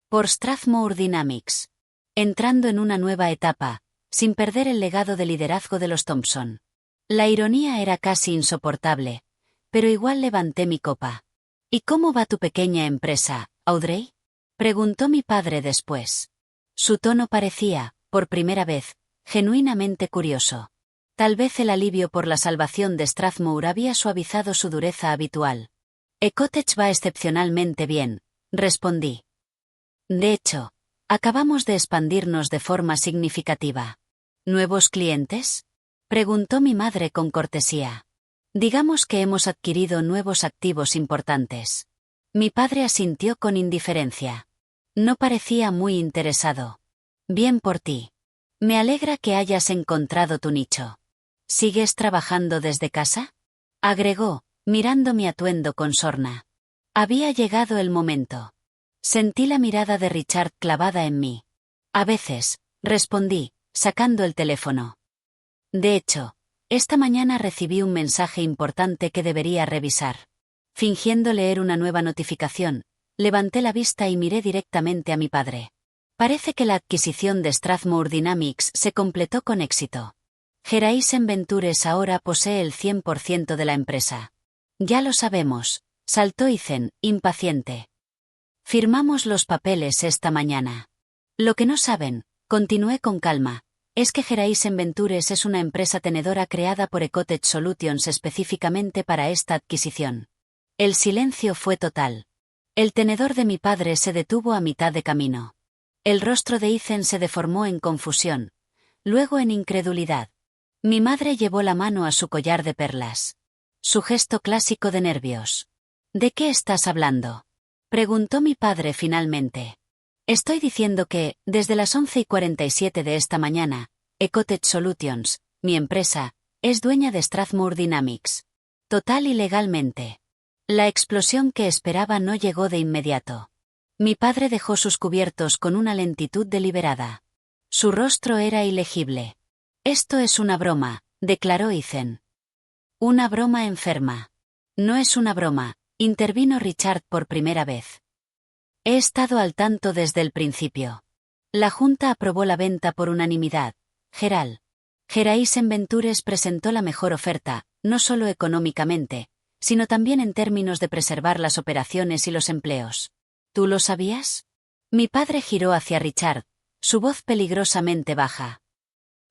Por Strathmore Dynamics. Entrando en una nueva etapa, sin perder el legado de liderazgo de los Thompson. La ironía era casi insoportable, pero igual levanté mi copa. ¿Y cómo va tu pequeña empresa, Audrey? Preguntó mi padre después. Su tono parecía, por primera vez, genuinamente curioso. Tal vez el alivio por la salvación de Strathmore había suavizado su dureza habitual. Ecotech va excepcionalmente bien, respondí. De hecho, acabamos de expandirnos de forma significativa. ¿Nuevos clientes? Preguntó mi madre con cortesía. Digamos que hemos adquirido nuevos activos importantes. Mi padre asintió con indiferencia. No parecía muy interesado. Bien por ti. Me alegra que hayas encontrado tu nicho. ¿Sigues trabajando desde casa? Agregó, mirando mi atuendo con sorna. Había llegado el momento. Sentí la mirada de Richard clavada en mí. A veces, respondí, sacando el teléfono. De hecho, esta mañana recibí un mensaje importante que debería revisar. Fingiendo leer una nueva notificación, levanté la vista y miré directamente a mi padre. Parece que la adquisición de Strathmore Dynamics se completó con éxito. Horizon Ventures ahora posee el 100% de la empresa. Ya lo sabemos, saltó Ethan, impaciente. Firmamos los papeles esta mañana. Lo que no saben, continué con calma, es que Horizon Ventures es una empresa tenedora creada por Ecotech Solutions específicamente para esta adquisición. El silencio fue total. El tenedor de mi padre se detuvo a mitad de camino. El rostro de Ethan se deformó en confusión, luego en incredulidad. Mi madre llevó la mano a su collar de perlas. Su gesto clásico de nervios. ¿De qué estás hablando? Preguntó mi padre finalmente. Estoy diciendo que, desde las 11:47 de esta mañana, Ecotech Solutions, mi empresa, es dueña de Strathmore Dynamics. Total y legalmente. La explosión que esperaba no llegó de inmediato. Mi padre dejó sus cubiertos con una lentitud deliberada. Su rostro era ilegible. Esto es una broma, declaró Ethan. Una broma enferma. No es una broma, intervino Richard por primera vez. He estado al tanto desde el principio. La Junta aprobó la venta por unanimidad. Horizon Ventures presentó la mejor oferta, no solo económicamente, sino también en términos de preservar las operaciones y los empleos. ¿Tú lo sabías? Mi padre giró hacia Richard, su voz peligrosamente baja.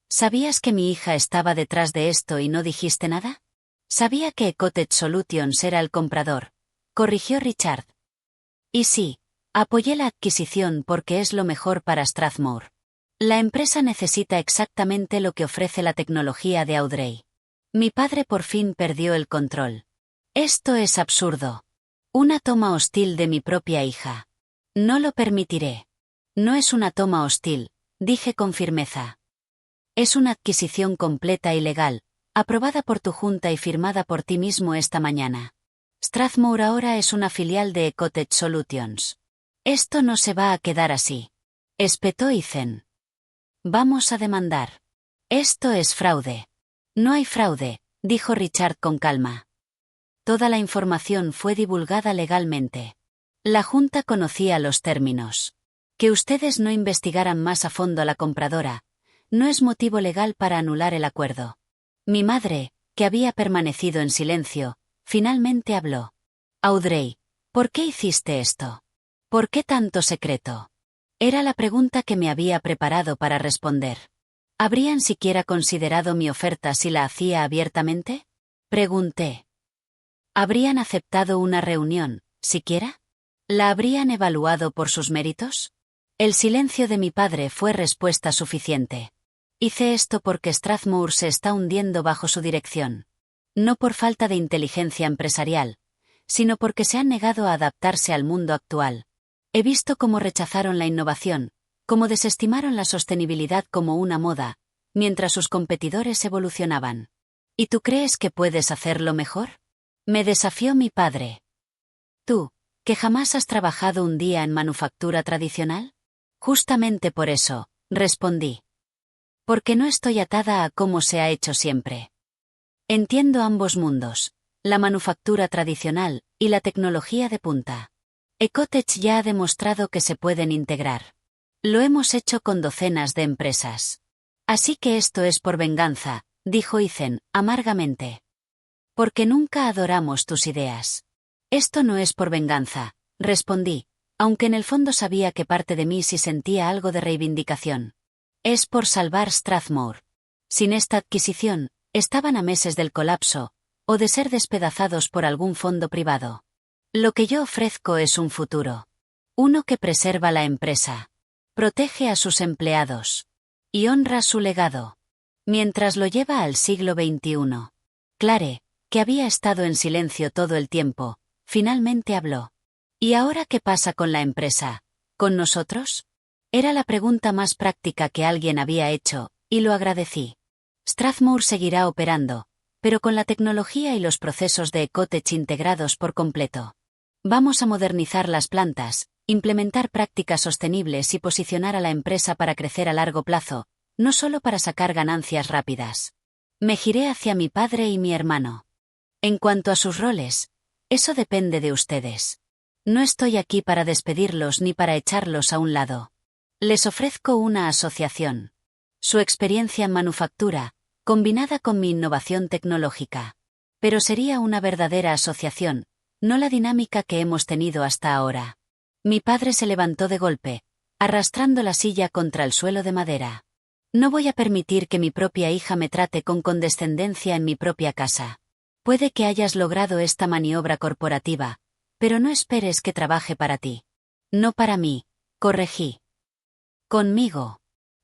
¿Sabías que mi hija estaba detrás de esto y no dijiste nada? Sabía que Ecotech Solutions era el comprador, corrigió Richard. Y sí, apoyé la adquisición porque es lo mejor para Strathmore. La empresa necesita exactamente lo que ofrece la tecnología de Audrey. Mi padre por fin perdió el control. Esto es absurdo. Una toma hostil de mi propia hija. No lo permitiré. No es una toma hostil, dije con firmeza. Es una adquisición completa y legal, aprobada por tu junta y firmada por ti mismo esta mañana. Strathmore ahora es una filial de Ecotech Solutions. Esto no se va a quedar así. Espetó Ethan. Vamos a demandar. Esto es fraude. No hay fraude, dijo Richard con calma. Toda la información fue divulgada legalmente. La Junta conocía los términos. Que ustedes no investigaran más a fondo a la compradora, no es motivo legal para anular el acuerdo. Mi madre, que había permanecido en silencio, finalmente habló. Audrey, ¿por qué hiciste esto? ¿Por qué tanto secreto? Era la pregunta que me había preparado para responder. ¿Habrían siquiera considerado mi oferta si la hacía abiertamente? Pregunté. ¿Habrían aceptado una reunión, siquiera? ¿La habrían evaluado por sus méritos? El silencio de mi padre fue respuesta suficiente. Hice esto porque Strathmore se está hundiendo bajo su dirección. No por falta de inteligencia empresarial, sino porque se han negado a adaptarse al mundo actual. He visto cómo rechazaron la innovación, cómo desestimaron la sostenibilidad como una moda, mientras sus competidores evolucionaban. ¿Y tú crees que puedes hacerlo mejor? Me desafió mi padre. ¿Tú, que jamás has trabajado un día en manufactura tradicional? Justamente por eso, respondí. Porque no estoy atada a cómo se ha hecho siempre. Entiendo ambos mundos, la manufactura tradicional y la tecnología de punta. Ecotech ya ha demostrado que se pueden integrar. Lo hemos hecho con docenas de empresas. Así que esto es por venganza, dijo Ethan, amargamente. Porque nunca adoramos tus ideas. Esto no es por venganza, respondí, aunque en el fondo sabía que parte de mí sí sentía algo de reivindicación. Es por salvar Strathmore. Sin esta adquisición, estaban a meses del colapso, o de ser despedazados por algún fondo privado. Lo que yo ofrezco es un futuro. Uno que preserva la empresa. Protege a sus empleados. Y honra su legado. Mientras lo lleva al siglo XXI. Clare, que había estado en silencio todo el tiempo, finalmente habló. ¿Y ahora qué pasa con la empresa? ¿Con nosotros? Era la pregunta más práctica que alguien había hecho, y lo agradecí. Strathmore seguirá operando, pero con la tecnología y los procesos de Ecotech integrados por completo. Vamos a modernizar las plantas, implementar prácticas sostenibles y posicionar a la empresa para crecer a largo plazo, no solo para sacar ganancias rápidas. Me giré hacia mi padre y mi hermano. En cuanto a sus roles, eso depende de ustedes. No estoy aquí para despedirlos ni para echarlos a un lado. Les ofrezco una asociación. Su experiencia en manufactura, combinada con mi innovación tecnológica. Pero sería una verdadera asociación, no la dinámica que hemos tenido hasta ahora. Mi padre se levantó de golpe, arrastrando la silla contra el suelo de madera. No voy a permitir que mi propia hija me trate con condescendencia en mi propia casa. Puede que hayas logrado esta maniobra corporativa, pero no esperes que trabaje para ti. No para mí, corregí. Conmigo.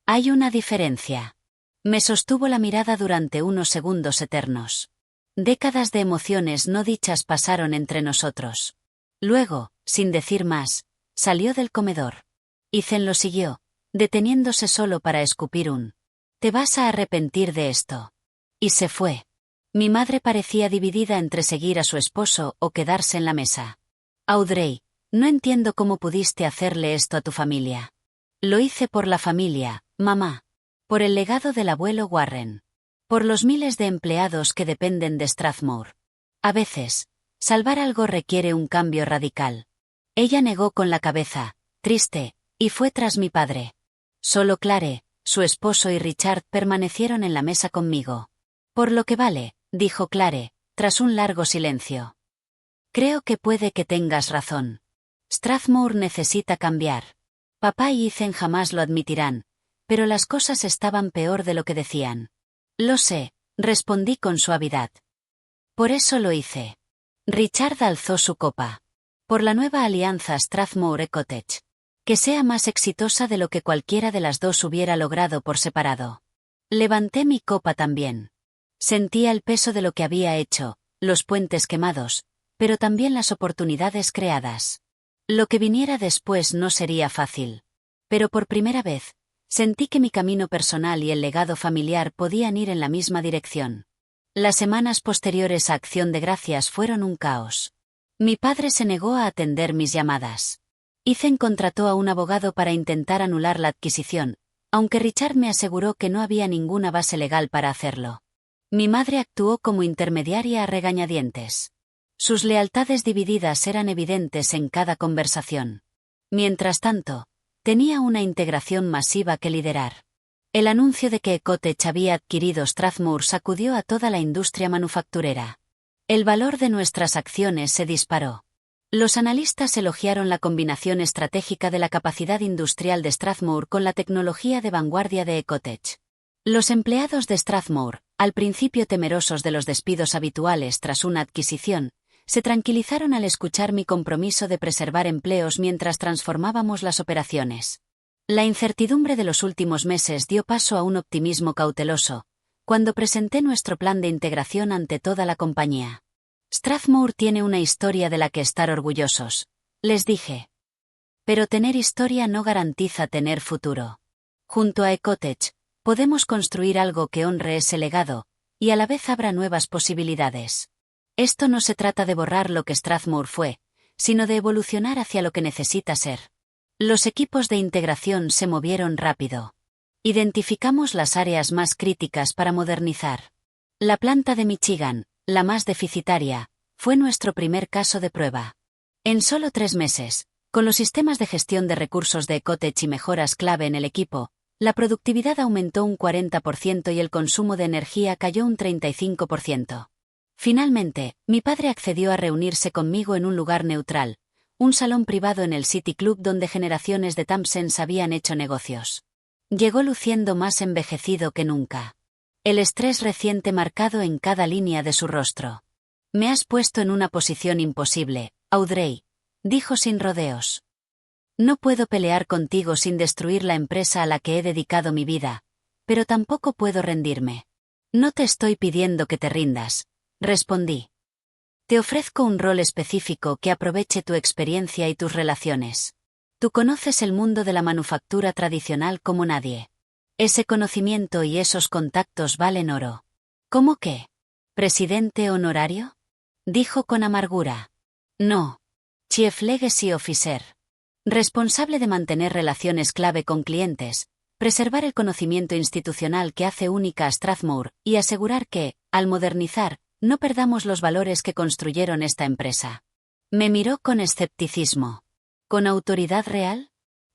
Hay una diferencia. Me sostuvo la mirada durante unos segundos eternos. Décadas de emociones no dichas pasaron entre nosotros. Luego, sin decir más, salió del comedor. Ethan lo siguió, deteniéndose solo para escupir un «Te vas a arrepentir de esto». Y se fue. Mi madre parecía dividida entre seguir a su esposo o quedarse en la mesa. Audrey, no entiendo cómo pudiste hacerle esto a tu familia. Lo hice por la familia, mamá. Por el legado del abuelo Warren. Por los miles de empleados que dependen de Strathmore. A veces, salvar algo requiere un cambio radical. Ella negó con la cabeza, triste, y fue tras mi padre. Solo Clare, su esposo y Richard permanecieron en la mesa conmigo. Por lo que vale, dijo Clare, tras un largo silencio. Creo que puede que tengas razón. Strathmore necesita cambiar. Papá y Ethan jamás lo admitirán, pero las cosas estaban peor de lo que decían. Lo sé, respondí con suavidad. Por eso lo hice. Richard alzó su copa. Por la nueva alianza Strathmore-Cottage. Que sea más exitosa de lo que cualquiera de las dos hubiera logrado por separado. Levanté mi copa también. Sentía el peso de lo que había hecho, los puentes quemados, pero también las oportunidades creadas. Lo que viniera después no sería fácil. Pero por primera vez, sentí que mi camino personal y el legado familiar podían ir en la misma dirección. Las semanas posteriores a Acción de Gracias fueron un caos. Mi padre se negó a atender mis llamadas. Ethan contrató a un abogado para intentar anular la adquisición, aunque Richard me aseguró que no había ninguna base legal para hacerlo. Mi madre actuó como intermediaria a regañadientes. Sus lealtades divididas eran evidentes en cada conversación. Mientras tanto, tenía una integración masiva que liderar. El anuncio de que Cottage había adquirido Strathmore sacudió a toda la industria manufacturera. El valor de nuestras acciones se disparó. Los analistas elogiaron la combinación estratégica de la capacidad industrial de Strathmore con la tecnología de vanguardia de Cottage. Los empleados de Strathmore, al principio temerosos de los despidos habituales tras una adquisición, se tranquilizaron al escuchar mi compromiso de preservar empleos mientras transformábamos las operaciones. La incertidumbre de los últimos meses dio paso a un optimismo cauteloso, cuando presenté nuestro plan de integración ante toda la compañía. Strathmore tiene una historia de la que estar orgullosos, les dije. Pero tener historia no garantiza tener futuro. Junto a Cottage, podemos construir algo que honre ese legado, y a la vez abra nuevas posibilidades. Esto no se trata de borrar lo que Strathmore fue, sino de evolucionar hacia lo que necesita ser. Los equipos de integración se movieron rápido. Identificamos las áreas más críticas para modernizar. La planta de Michigan, la más deficitaria, fue nuestro primer caso de prueba. En solo 3 meses, con los sistemas de gestión de recursos de Cottage y mejoras clave en el equipo, la productividad aumentó un 40% y el consumo de energía cayó un 35%. Finalmente, mi padre accedió a reunirse conmigo en un lugar neutral, un salón privado en el City Club donde generaciones de Thompsons habían hecho negocios. Llegó luciendo más envejecido que nunca. El estrés reciente marcado en cada línea de su rostro. Me has puesto en una posición imposible, Audrey, dijo sin rodeos. No puedo pelear contigo sin destruir la empresa a la que he dedicado mi vida, pero tampoco puedo rendirme. No te estoy pidiendo que te rindas, respondí. Te ofrezco un rol específico que aproveche tu experiencia y tus relaciones. Tú conoces el mundo de la manufactura tradicional como nadie. Ese conocimiento y esos contactos valen oro. ¿Cómo qué? ¿Presidente honorario? Dijo con amargura. No. Chief Legacy Officer. Responsable de mantener relaciones clave con clientes, preservar el conocimiento institucional que hace única a Strathmore y asegurar que, al modernizar, no perdamos los valores que construyeron esta empresa. Me miró con escepticismo. ¿Con autoridad real?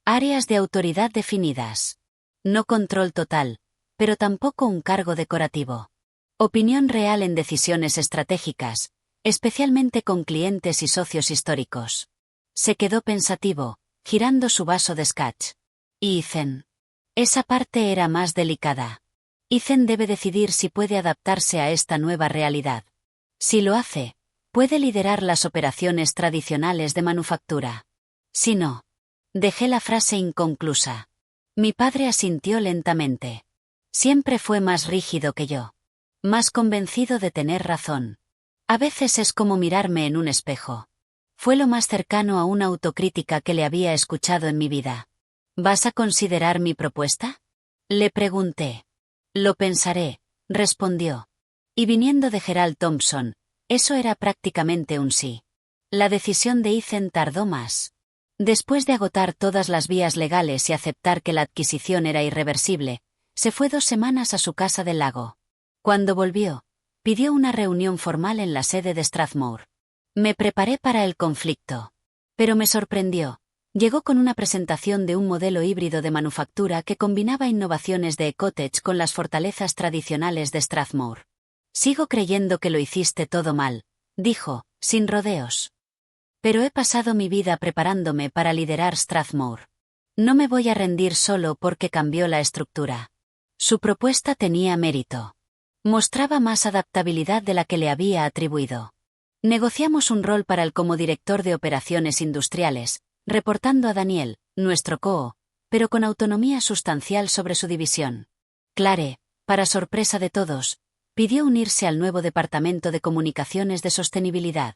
Áreas de autoridad definidas. No control total, pero tampoco un cargo decorativo. Opinión real en decisiones estratégicas, especialmente con clientes y socios históricos. Se quedó pensativo, girando su vaso de scotch. Y Ethan. Esa parte era más delicada. Ethan debe decidir si puede adaptarse a esta nueva realidad. Si lo hace, puede liderar las operaciones tradicionales de manufactura. Si no. Dejé la frase inconclusa. Mi padre asintió lentamente. Siempre fue más rígido que yo. Más convencido de tener razón. A veces es como mirarme en un espejo. Fue lo más cercano a una autocrítica que le había escuchado en mi vida. ¿Vas a considerar mi propuesta? Le pregunté. Lo pensaré, respondió. Y viniendo de Gerald Thompson, eso era prácticamente un sí. La decisión de Ethan tardó más. Después de agotar todas las vías legales y aceptar que la adquisición era irreversible, se fue 2 semanas a su casa del lago. Cuando volvió, pidió una reunión formal en la sede de Strathmore. Me preparé para el conflicto. Pero me sorprendió. Llegó con una presentación de un modelo híbrido de manufactura que combinaba innovaciones de Ecotech con las fortalezas tradicionales de Strathmore. Sigo creyendo que lo hiciste todo mal, dijo, sin rodeos. Pero he pasado mi vida preparándome para liderar Strathmore. No me voy a rendir solo porque cambió la estructura. Su propuesta tenía mérito. Mostraba más adaptabilidad de la que le había atribuido. Negociamos un rol para él como director de operaciones industriales, reportando a Daniel, nuestro COO, pero con autonomía sustancial sobre su división. Clare, para sorpresa de todos, pidió unirse al nuevo Departamento de Comunicaciones de Sostenibilidad.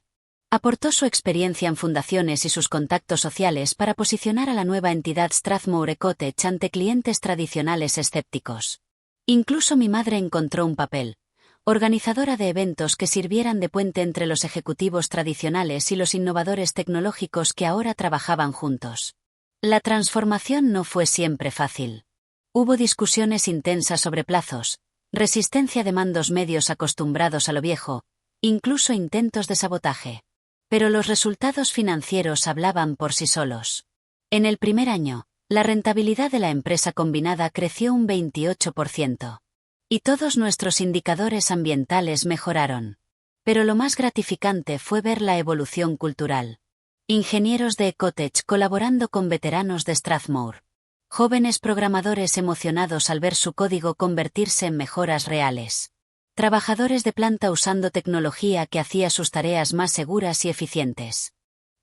Aportó su experiencia en fundaciones y sus contactos sociales para posicionar a la nueva entidad Strathmore Ecotech ante clientes tradicionales escépticos. Incluso mi madre encontró un papel, organizadora de eventos que sirvieran de puente entre los ejecutivos tradicionales y los innovadores tecnológicos que ahora trabajaban juntos. La transformación no fue siempre fácil. Hubo discusiones intensas sobre plazos, resistencia de mandos medios acostumbrados a lo viejo, incluso intentos de sabotaje. Pero los resultados financieros hablaban por sí solos. En el primer año, la rentabilidad de la empresa combinada creció un 28%. Y todos nuestros indicadores ambientales mejoraron. Pero lo más gratificante fue ver la evolución cultural. Ingenieros de Ecotech colaborando con veteranos de Strathmore. Jóvenes programadores emocionados al ver su código convertirse en mejoras reales. Trabajadores de planta usando tecnología que hacía sus tareas más seguras y eficientes.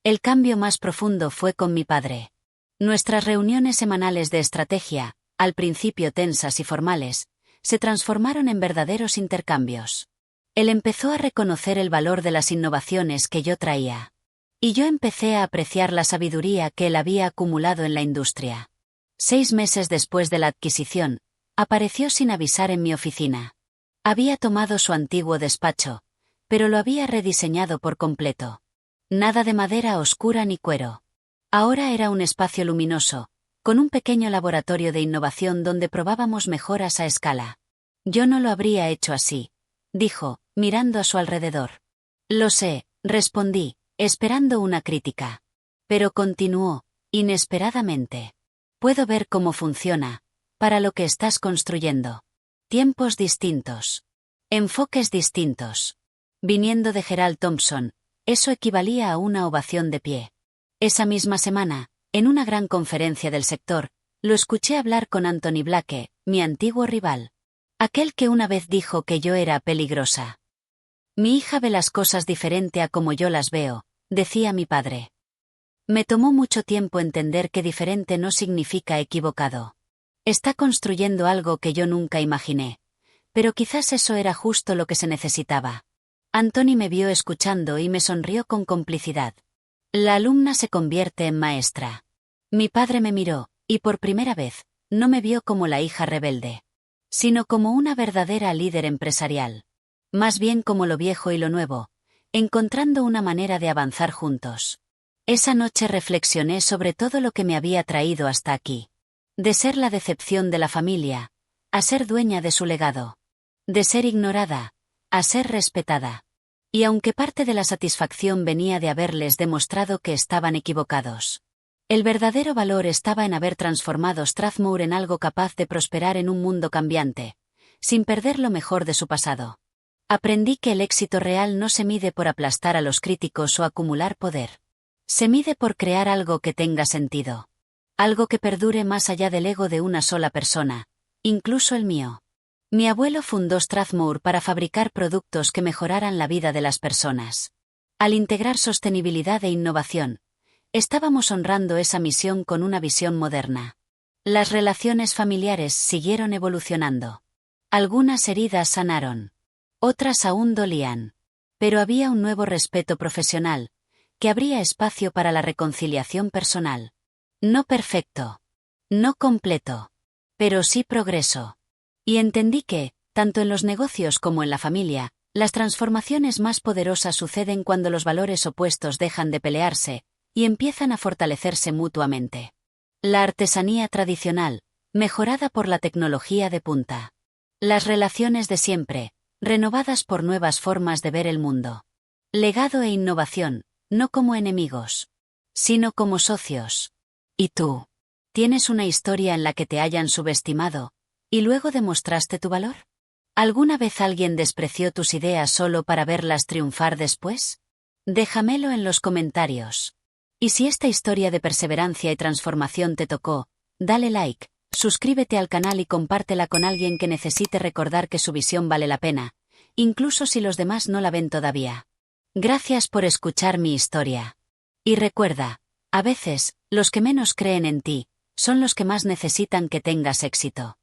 El cambio más profundo fue con mi padre. Nuestras reuniones semanales de estrategia, al principio tensas y formales, se transformaron en verdaderos intercambios. Él empezó a reconocer el valor de las innovaciones que yo traía. Y yo empecé a apreciar la sabiduría que él había acumulado en la industria. 6 meses después de la adquisición, apareció sin avisar en mi oficina. Había tomado su antiguo despacho, pero lo había rediseñado por completo. Nada de madera oscura ni cuero. Ahora era un espacio luminoso, con un pequeño laboratorio de innovación donde probábamos mejoras a escala. Yo no lo habría hecho así, dijo, mirando a su alrededor. Lo sé, respondí, esperando una crítica. Pero continuó, inesperadamente. Puedo ver cómo funciona, para lo que estás construyendo. Tiempos distintos. Enfoques distintos. Viniendo de Gerald Thompson, eso equivalía a una ovación de pie. Esa misma semana, en una gran conferencia del sector, lo escuché hablar con Anthony Blake, mi antiguo rival. Aquel que una vez dijo que yo era peligrosa. Mi hija ve las cosas diferente a como yo las veo, decía mi padre. Me tomó mucho tiempo entender que diferente no significa equivocado. Está construyendo algo que yo nunca imaginé. Pero quizás eso era justo lo que se necesitaba. Anthony me vio escuchando y me sonrió con complicidad. La alumna se convierte en maestra. Mi padre me miró, y por primera vez, no me vio como la hija rebelde, sino como una verdadera líder empresarial. Más bien como lo viejo y lo nuevo, encontrando una manera de avanzar juntos. Esa noche reflexioné sobre todo lo que me había traído hasta aquí. De ser la decepción de la familia, a ser dueña de su legado. De ser ignorada, a ser respetada. Y aunque parte de la satisfacción venía de haberles demostrado que estaban equivocados, el verdadero valor estaba en haber transformado Strathmore en algo capaz de prosperar en un mundo cambiante, sin perder lo mejor de su pasado. Aprendí que el éxito real no se mide por aplastar a los críticos o acumular poder. Se mide por crear algo que tenga sentido. Algo que perdure más allá del ego de una sola persona, incluso el mío. Mi abuelo fundó Strathmore para fabricar productos que mejoraran la vida de las personas. Al integrar sostenibilidad e innovación, estábamos honrando esa misión con una visión moderna. Las relaciones familiares siguieron evolucionando. Algunas heridas sanaron. Otras aún dolían. Pero había un nuevo respeto profesional, que abría espacio para la reconciliación personal. No perfecto. No completo. Pero sí progreso. Y entendí que, tanto en los negocios como en la familia, las transformaciones más poderosas suceden cuando los valores opuestos dejan de pelearse y empiezan a fortalecerse mutuamente. La artesanía tradicional, mejorada por la tecnología de punta. Las relaciones de siempre, renovadas por nuevas formas de ver el mundo. Legado e innovación, no como enemigos, sino como socios. ¿Y tú? ¿Tienes una historia en la que te hayan subestimado, y luego demostraste tu valor? ¿Alguna vez alguien despreció tus ideas solo para verlas triunfar después? Déjamelo en los comentarios. Y si esta historia de perseverancia y transformación te tocó, dale like, suscríbete al canal y compártela con alguien que necesite recordar que su visión vale la pena, incluso si los demás no la ven todavía. Gracias por escuchar mi historia. Y recuerda, a veces, los que menos creen en ti, son los que más necesitan que tengas éxito.